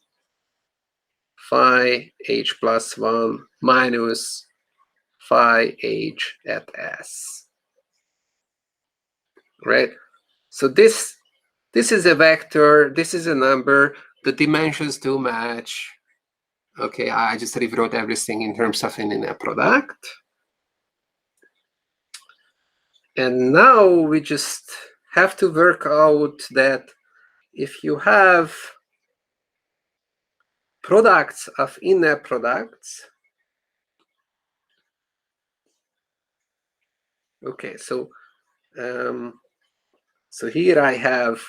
phi h plus 1 minus phi h at s, right? So this is a vector, this is a number, the dimensions do match. Okay, I just rewrote everything in terms of an inner product. And now we just have to work out that if you have products of inner products, okay, so so here I have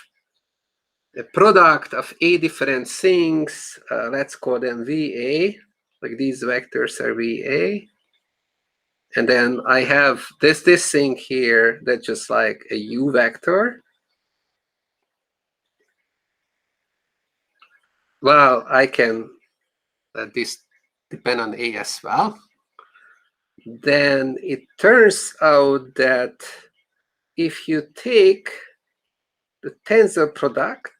a product of a different things. Let's call them VA, like these vectors are VA. And then I have this thing here that's just like a U vector. Well, I can let this depend on A as well. Then it turns out that if you take the tensor product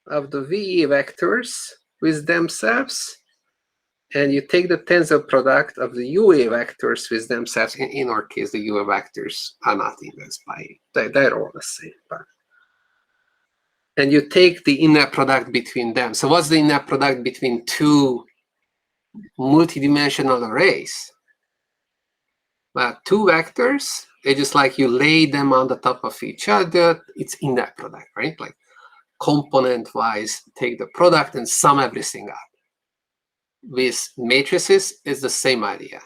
of the VE vectors with themselves, and you take the tensor product of the UA vectors with themselves, in our case, the UA vectors are not inverse by they're all the same. But, and you take the inner product between them. So what's the inner product between two multidimensional arrays? Well, two vectors, it's just like you lay them on the top of each other, it's inner product, right? Like component-wise, take the product and sum everything up. With matrices, it's the same idea.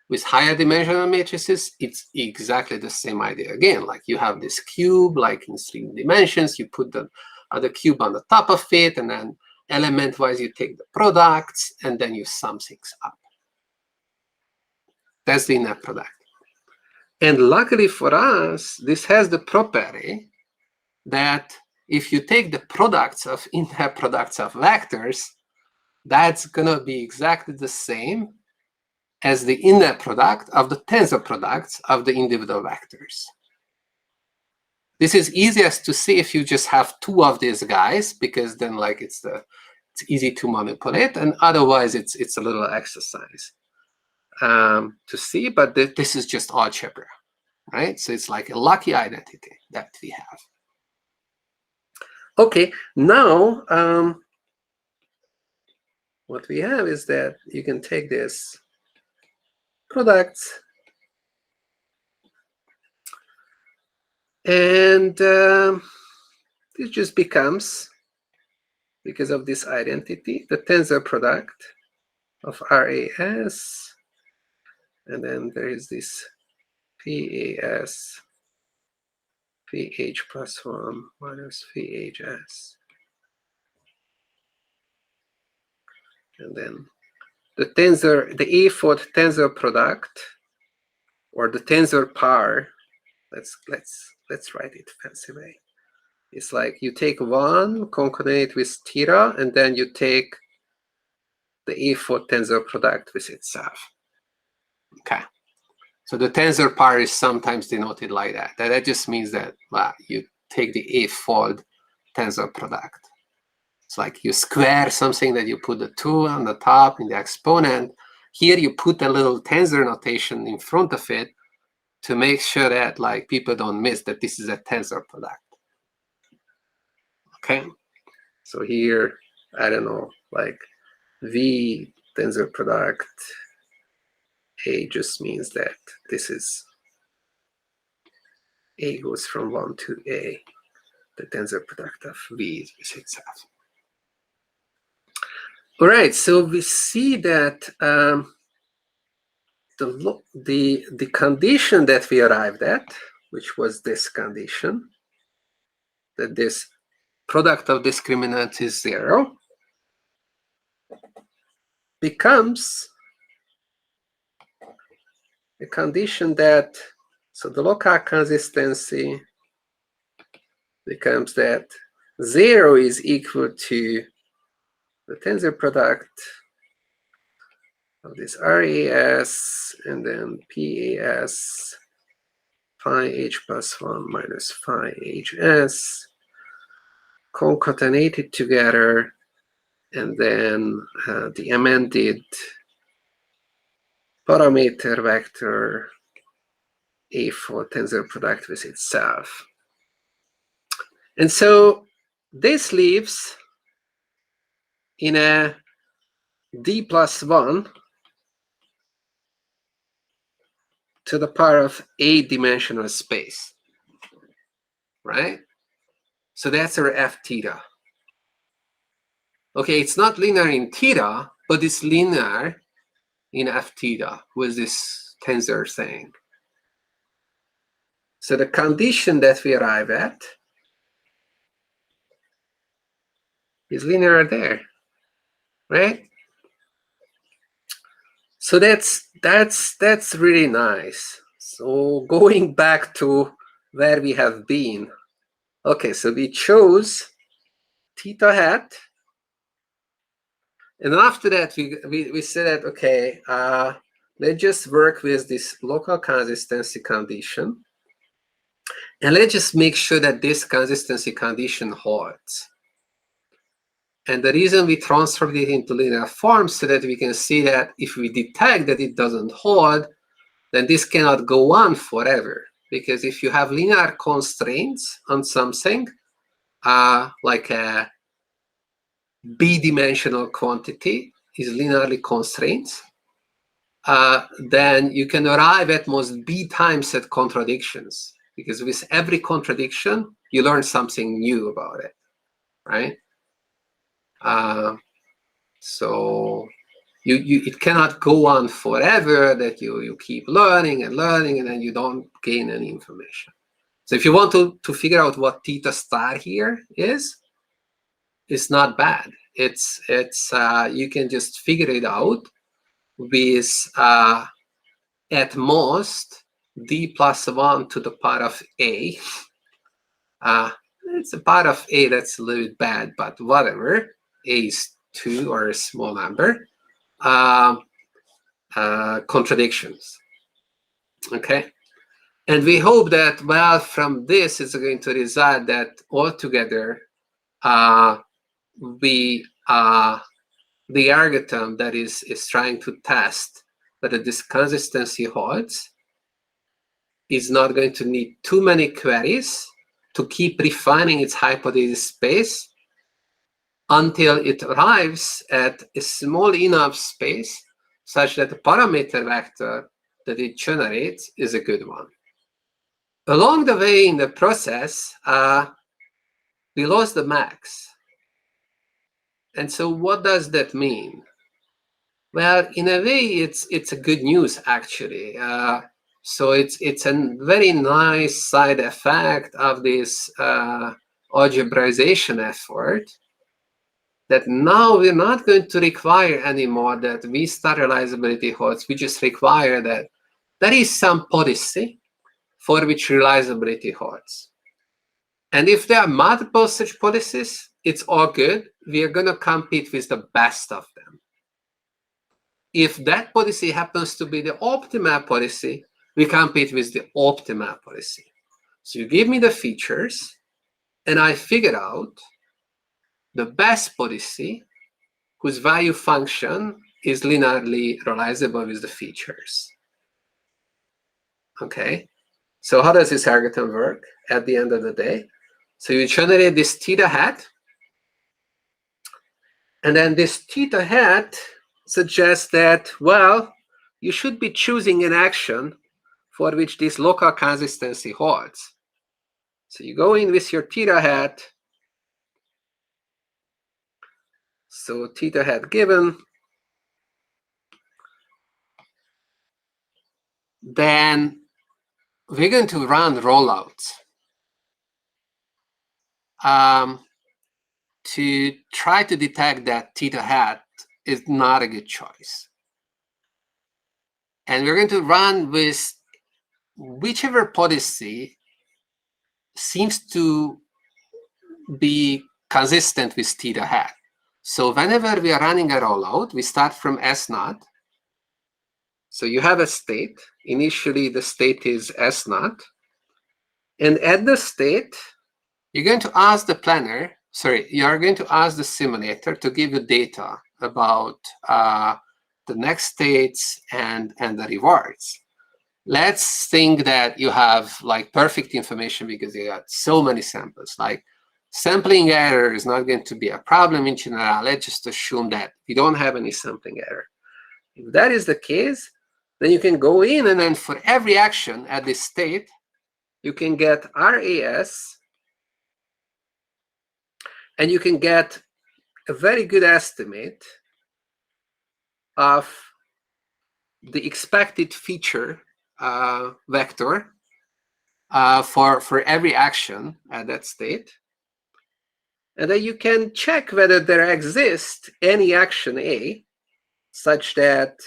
With higher dimensional matrices, it's exactly the same idea. Again, like you have this cube, like in 3 dimensions, you put the other cube on the top of it, and then element-wise, you take the products, and then you sum things up. That's the inner product. And luckily for us, this has the property that if you take the products of inner products of vectors, that's going to be exactly the same as the inner product of the tensor products of the individual vectors. This is easiest to see if you just have two of these guys, because then like it's easy to manipulate, and otherwise it's a little exercise to see. But this is just algebra, right? So it's like a lucky identity that we have. Okay, now what we have is that you can take this products and it just becomes, because of this identity, the tensor product of RAS, and then there is this PAS, PH plus 1 minus VHS. And then the tensor, the A-fold tensor product, or the tensor power, let's write it fancy way. It's like you take one, concatenate with theta, and then you take the A-fold tensor product with itself. Okay. So the tensor power is sometimes denoted like that. That just means that you take the A-fold tensor product. It's like you square something that you put the 2 on the top in the exponent. Here you put a little tensor notation in front of it to make sure that like people don't miss that this is a tensor product. Okay. So here, I don't know, like V tensor product A just means that this is A goes from 1 to A, the tensor product of V is itself. All right, so we see that the condition that we arrived at, which was this condition, that this product of discriminants is 0, becomes a condition that, so the local consistency becomes that 0 is equal to the tensor product of this RAS and then PAS phi H plus 1 minus phi HS concatenated together, and then the amended parameter vector A for tensor product with itself. And so this leaves in a D plus 1 to the power of a dimensional space, right? So that's our F theta. Okay, it's not linear in theta, but it's linear in F theta with this tensor thing. So the condition that we arrive at is linear there, right? So that's really nice. So going back to where we have been. Okay, so we chose theta hat. And after that, we said that, okay, let's just work with this local consistency condition. And let's just make sure that this consistency condition holds. And the reason we transferred it into linear form so that we can see that if we detect that it doesn't hold, then this cannot go on forever. Because if you have linear constraints on something, like a b-dimensional quantity is linearly constrained, then you can arrive at most b times at contradictions. Because with every contradiction, you learn something new about it, right? So it cannot go on forever that you keep learning and learning and then you don't gain any information. So if you want to figure out what theta star here is, it's not bad. It's you can just figure it out with at most d plus 1 to the power of a it's a part of A that's a little bit bad, but whatever. A is 2 or a small number. Contradictions. Okay. And we hope that, well, from this it's going to result that altogether the algorithm that is trying to test whether this consistency holds is not going to need too many queries to keep refining its hypothesis space until it arrives at a small enough space such that the parameter vector that it generates is a good one. Along the way in the process, we lost the max. And so what does that mean? Well, in a way, it's a good news, actually. So it's a very nice side effect of this algebraization effort, that now we're not going to require anymore that V-star reliability holds. We just require that there is some policy for which reliability holds. And if there are multiple such policies, it's all good. We are going to compete with the best of them. If that policy happens to be the optimal policy, we compete with the optimal policy. So you give me the features, and I figure out the best policy whose value function is linearly realizable with the features. Okay, so how does this algorithm work at the end of the day? So you generate this theta hat, and then this theta hat suggests that, well, you should be choosing an action for which this local consistency holds. So you go in with your theta hat. So theta hat given, then we're going to run rollouts to try to detect that theta hat is not a good choice. And we're going to run with whichever policy seems to be consistent with theta hat. So whenever we are running a rollout, we start from S0. So you have a state. Initially, the state is S0. And at the state, you're going to ask the planner, you're going to ask the simulator to give you data about the next states and the rewards. Let's think that you have like perfect information because you got so many samples. Like sampling error is not going to be a problem in general. Let's just assume that we don't have any sampling error. If that is the case, then you can go in and then for every action at this state, you can get RAS, and you can get a very good estimate of the expected feature vector for every action at that state. And then you can check whether there exists any action A such that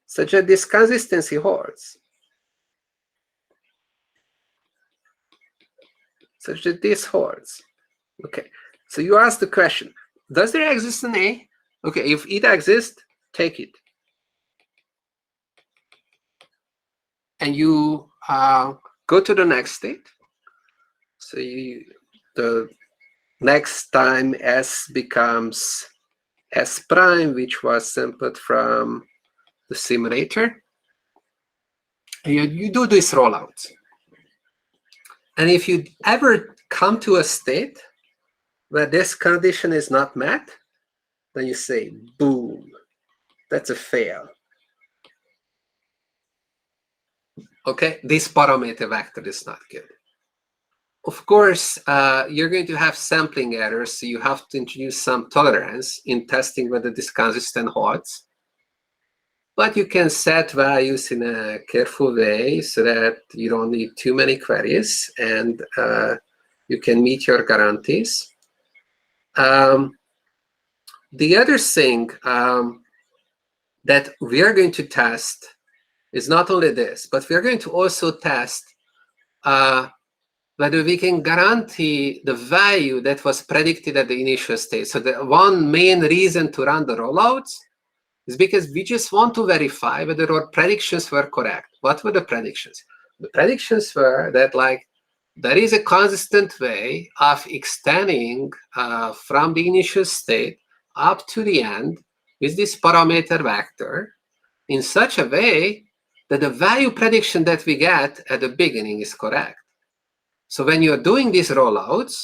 such that this consistency holds, such that this holds. Okay, so you ask the question, does there exist an A? Okay, if it exists, take it. And you go to the next state. So the next time S becomes S prime, which was sampled from the simulator. And you do this rollout. And if you ever come to a state where this condition is not met, then you say, boom, that's a fail. Okay, this parameter vector is not good. Of course, you're going to have sampling errors, so you have to introduce some tolerance in testing whether this consistent holds. But you can set values in a careful way so that you don't need too many queries and you can meet your guarantees. The other thing that we are going to test is not only this, but we are going to also test whether we can guarantee the value that was predicted at the initial state. So the one main reason to run the rollouts is because we just want to verify whether our predictions were correct. What were the predictions? The predictions were that there is a consistent way of extending from the initial state up to the end with this parameter vector in such a way that the value prediction that we get at the beginning is correct. So when you're doing these rollouts,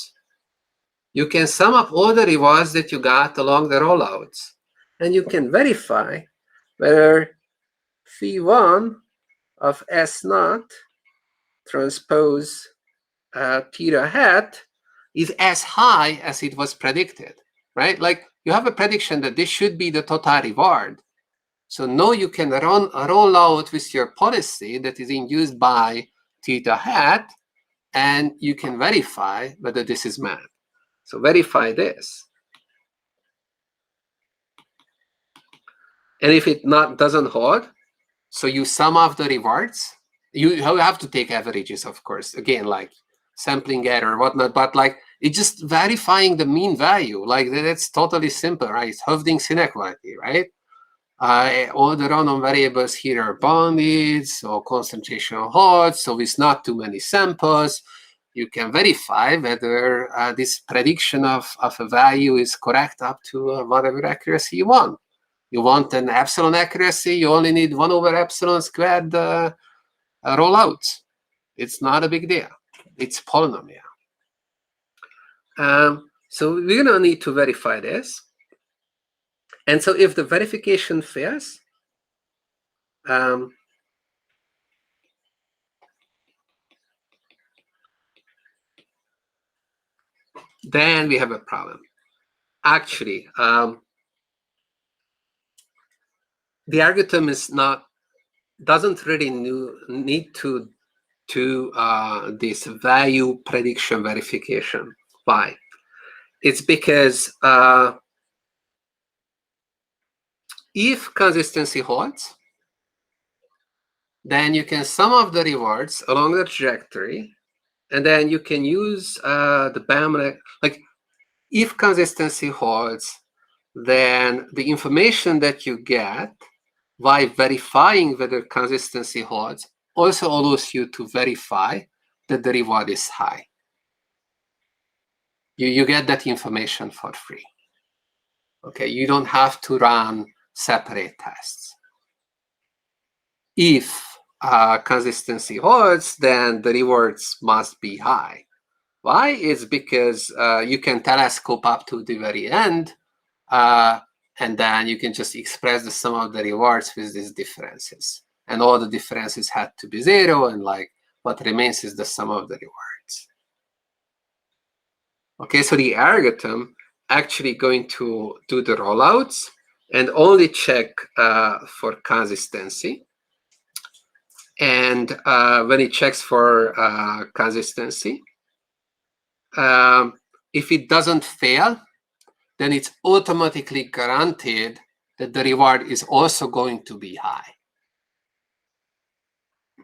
you can sum up all the rewards that you got along the rollouts, and you can verify whether phi1 of S naught transpose theta hat is as high as it was predicted, right? Like you have a prediction that this should be the total reward. So now you can run a rollout with your policy that is induced by theta hat, and you can verify whether this is met. So verify this. And if it doesn't hold, so you sum up the rewards. You have to take averages, of course. Again, like sampling error, whatnot, but it's just verifying the mean value. That's totally simple, right? It's Hovding's inequality, right? All the random variables here are bounded, so concentration holds, so with not too many samples, you can verify whether this prediction of a value is correct up to whatever accuracy you want. You want an epsilon accuracy, you only need 1 over epsilon squared rollouts. It's not a big deal. It's polynomial. So we're going to need to verify this. And so if the verification fails, then we have a problem. Actually, the algorithm doesn't really need to do this value prediction verification. Why? It's because if consistency holds, then you can sum up the rewards along the trajectory, and then you can use the BAM. If consistency holds, then the information that you get by verifying whether consistency holds also allows you to verify that the reward is high. You get that information for free. Okay, you don't have to run separate tests. If consistency holds, then the rewards must be high. Why? It's because you can telescope up to the very end, and then you can just express the sum of the rewards with these differences. And all the differences had to be 0, and what remains is the sum of the rewards. Okay, so the algorithm actually going to do the rollouts and only check for consistency. And when it checks for consistency, if it doesn't fail, then it's automatically guaranteed that the reward is also going to be high.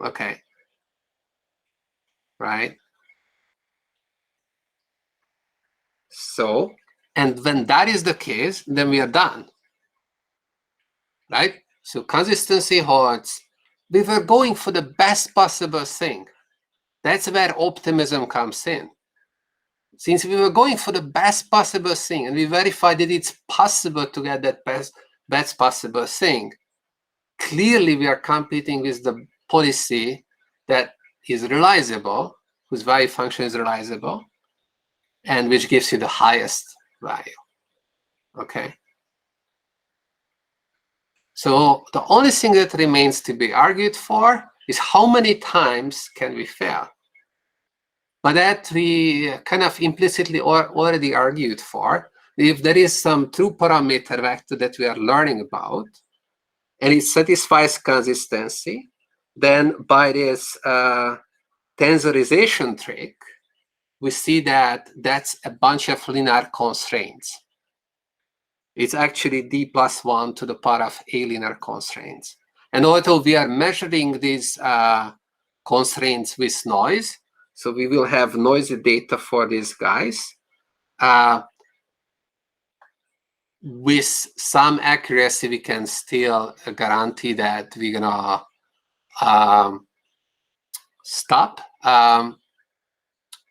Okay. Right? So, and when that is the case, then we are done. Right? So consistency holds. We were going for the best possible thing. That's where optimism comes in. Since we were going for the best possible thing, and we verified that it's possible to get that best possible thing, clearly we are competing with the policy that is realizable, whose value function is realizable, and which gives you the highest value. Okay. So the only thing that remains to be argued for is how many times can we fail. But that we kind of implicitly already argued for. If there is some true parameter vector that we are learning about, and it satisfies consistency, then by this tensorization trick, we see that that's a bunch of linear constraints. It's actually d plus 1 to the power of a linear constraints. And although we are measuring these constraints with noise, so we will have noisy data for these guys. With some accuracy, we can still guarantee that we're gonna stop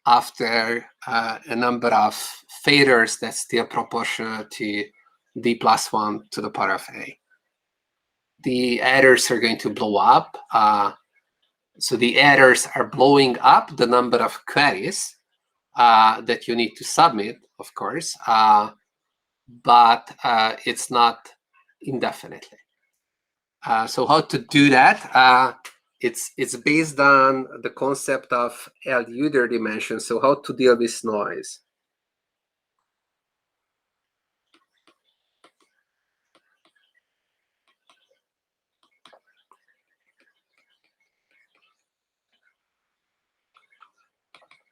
after a number of failures that's still proportional to d+1 to the power of a. The errors are going to blow up. So the errors are blowing up the number of queries that you need to submit, of course, but it's not indefinitely. So how to do that? It's based on the concept of Iud Dimension. So how to deal with noise.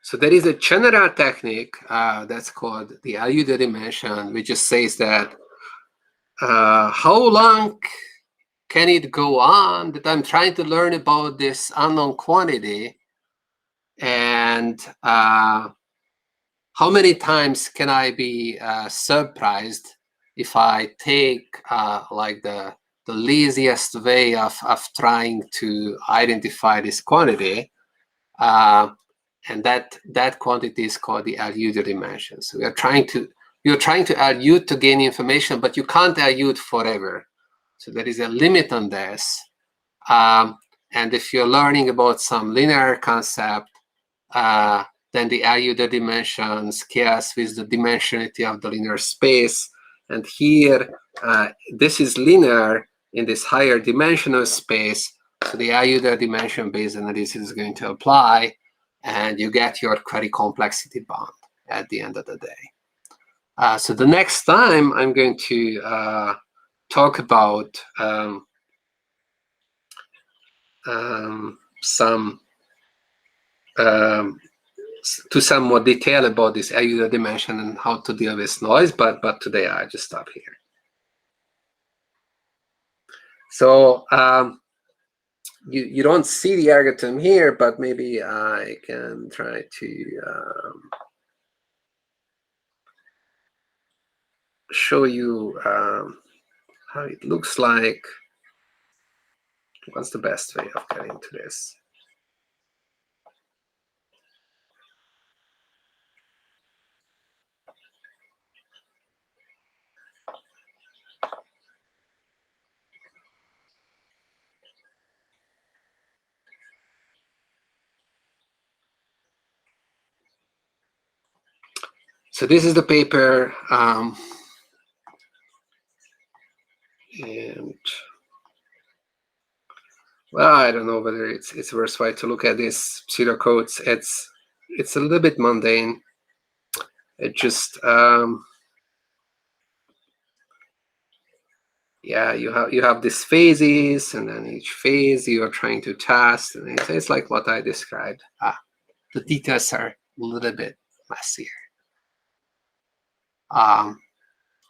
So there is a general technique that's called the Iud Dimension, which just says that how long can it go on that I'm trying to learn about this unknown quantity, and how many times can I be surprised if I take like the laziest way of trying to identify this quantity, and that quantity is called the Iud dimension. So you're trying to Iud to gain information, but you can't Iud forever. So there is a limit on this. And if you're learning about some linear concept, then the Iud dimension scales with the dimensionality of the linear space. And here, this is linear in this higher dimensional space. So the Iud dimension-based analysis is going to apply, and you get your query complexity bound at the end of the day. So the next time I'm going to talk about some more detail about this Iud dimension and how to deal with noise, but today I just stop here. So you don't see the algorithm here, but maybe I can try to show you how it looks like. What's the best way of getting to this? So this is the paper, and well, I don't know whether it's worthwhile to look at these pseudocodes. It's a little bit mundane. It just yeah, you have these phases, and then each phase you are trying to test, and it's like what I described. The details are a little bit messier. And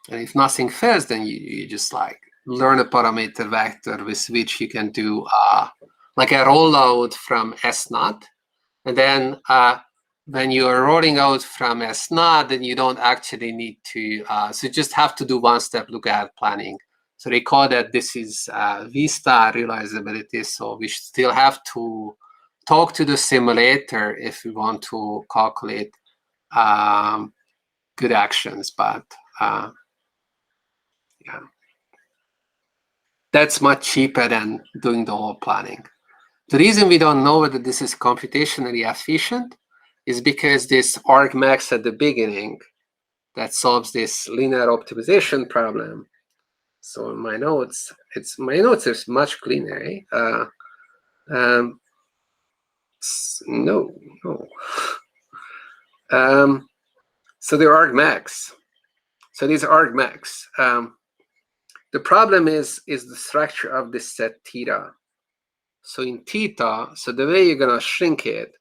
if nothing fails, then you just like learn a parameter vector with which you can do like a rollout from S0. And then when you are rolling out from S0, then you don't actually need to, so you just have to do one-step lookup planning. So recall that this is V-star realizability, so we still have to talk to the simulator if we want to calculate good actions, but yeah, that's much cheaper than doing the whole planning. The reason we don't know whether this is computationally efficient is because this argmax at the beginning that solves this linear optimization problem. So in my notes, my notes is much cleaner. No. So they're argmax. So these are argmax. The problem is the structure of this set theta. So in theta, so the way you're gonna shrink it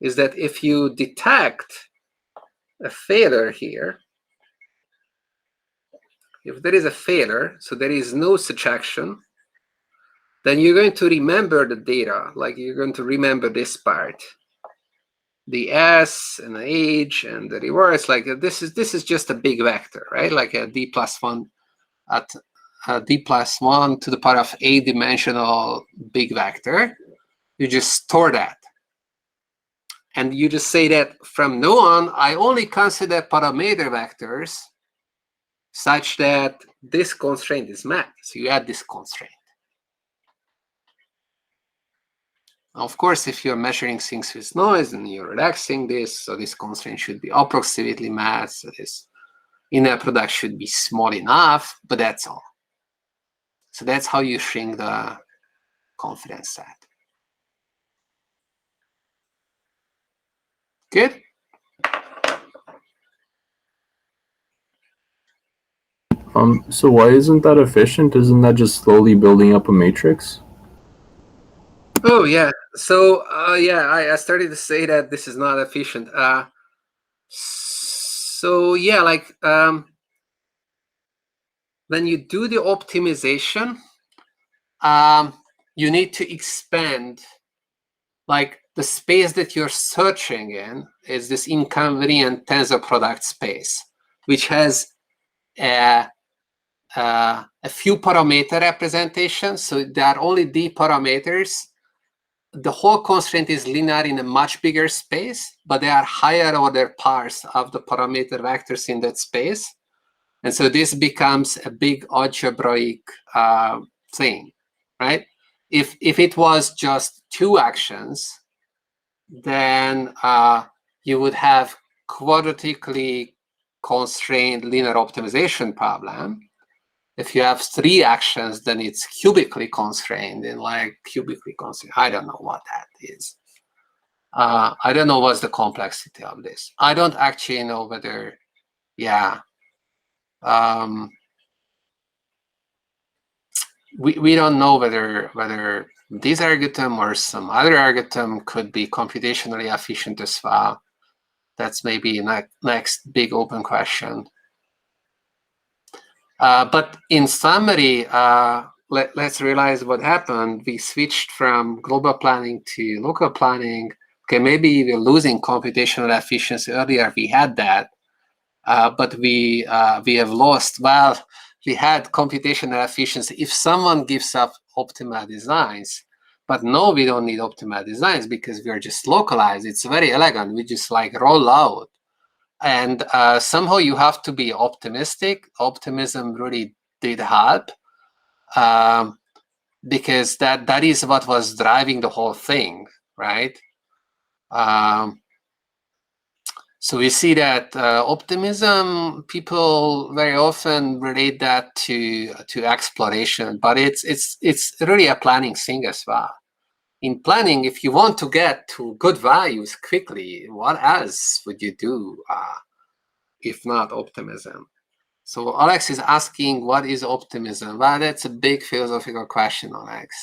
is that if you detect a failure here, if there is a failure, so there is no such action, then you're going to remember the data. Like you're going to remember this part, the S and the H and the reverse. Like this is just a big vector, right? Like a d plus 1 at d plus 1 to the power of a dimensional big vector. You just store that. And you just say that from now on, I only consider parameter vectors such that this constraint is met. So you add this constraint. Of course, if you're measuring things with noise and you're relaxing this, so this constraint should be approximately met. So this inner product should be small enough, but that's all. So that's how you shrink the confidence set. Good? So why isn't that efficient? Isn't that just slowly building up a matrix? Oh, yeah. So, yeah, I started to say that this is not efficient. So, yeah, like when you do the optimization, you need to expand, like the space that you're searching in is this inconvenient tensor product space, which has a few parameter representations. So there are only d parameters. The whole constraint is linear in a much bigger space, but there are higher order parts of the parameter vectors in that space. And so this becomes a big algebraic thing, right? If it was just two actions, then you would have quadratically constrained linear optimization problem. If you have three actions, then it's cubically constrained and like cubically constrained. I don't know what that is. I don't know what's the complexity of this. I don't actually know whether, yeah. We don't know whether this algorithm or some other algorithm could be computationally efficient as well. That's maybe next big open question. But in summary, let's realize what happened. We switched from global planning to local planning. Okay, maybe we're losing computational efficiency. Earlier we had that, but we have lost. Well, we had computational efficiency if someone gives up optimal designs. But no, we don't need optimal designs because we're just localized. It's very elegant. We just like roll out. And somehow you have to be optimistic. Optimism really did help because that is what was driving the whole thing, right? So we see that optimism, people very often relate that to exploration, but it's really a planning thing as well. In planning, if you want to get to good values quickly, what else would you do if not optimism? So Alex is asking, what is optimism? Well, that's a big philosophical question, Alex.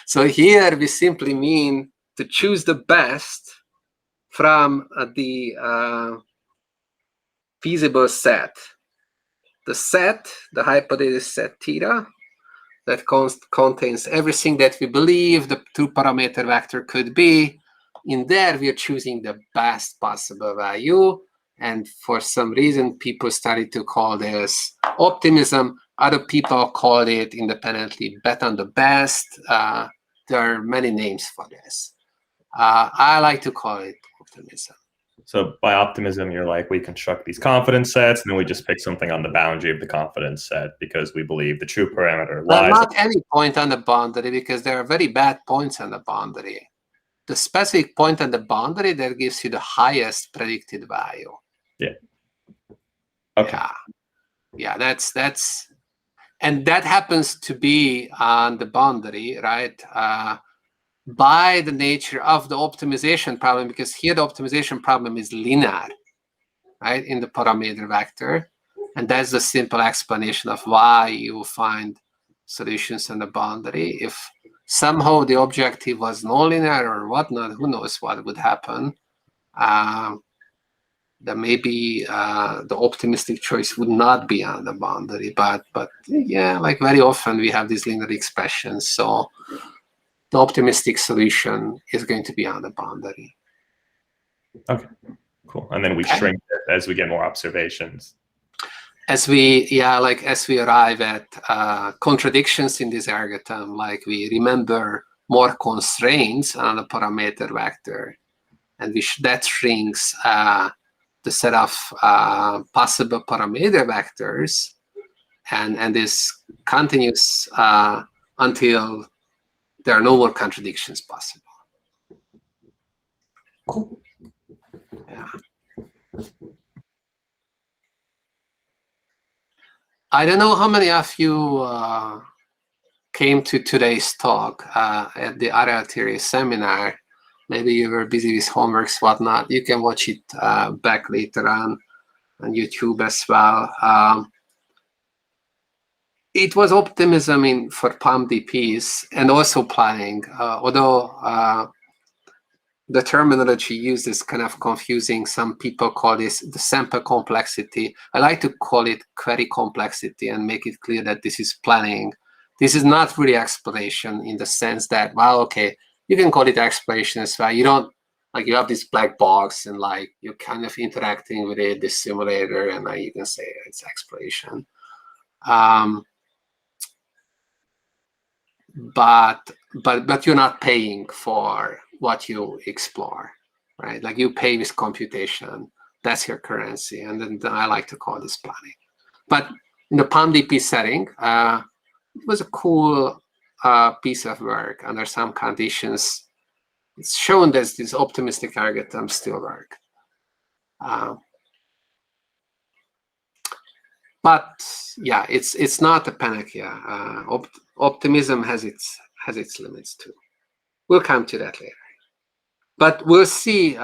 So here we simply mean to choose the best from the feasible set. The set, the hypothesis set theta, that contains everything that we believe the two-parameter vector could be. In there, we are choosing the best possible value. And for some reason, people started to call this optimism. Other people called it independently bet on the best. There are many names for this. I like to call it optimism. So by optimism, you're like, we construct these confidence sets, and then we just pick something on the boundary of the confidence set because we believe the true parameter lies. Not any point on the boundary, because there are very bad points on the boundary. The specific point on the boundary that gives you the highest predicted value. Yeah. Okay. Yeah, that's, and that happens to be on the boundary, right? By the nature of the optimization problem, because here the optimization problem is linear, right, in the parameter vector. And that's the simple explanation of why you find solutions on the boundary. If somehow the objective was nonlinear or whatnot, who knows what would happen. that maybe the optimistic choice would not be on the boundary, but yeah, like very often we have these linear expressions, so the optimistic solution is going to be on the boundary. Okay, cool. And then we shrink it as we get more observations. As we arrive at contradictions in this algorithm, like we remember more constraints on the parameter vector, and that shrinks the set of possible parameter vectors, and this continues until there are no more contradictions possible. Cool. Yeah. I don't know how many of you came to today's talk at the area theory seminar. Maybe you were busy with homeworks, whatnot. You can watch it back later on YouTube as well. It was optimism for PAM-DPs and also planning, although the terminology used is kind of confusing. Some people call this the sample complexity. I like to call it query complexity and make it clear that this is planning. This is not really exploration in the sense that, well, okay, you can call it exploration as well. You don't, like, you have this black box and like you're kind of interacting with it, this simulator, and you can say it's exploration. But you're not paying for what you explore, right? Like you pay with computation, that's your currency, and then I like to call this planning. But in the PAM-DP setting, it was a cool piece of work under some conditions. It's shown that these optimistic algorithms still work. But yeah, it's not a panacea. Optimism has its limits too. We'll come to that later. But we'll see.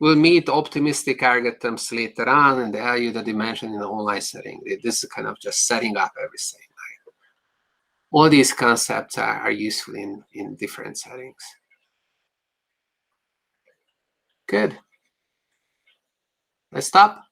We'll meet optimistic algorithms later on in the Iud Dimension in the online setting. This is kind of just setting up everything. Right? All these concepts are useful in different settings. Good. Let's stop.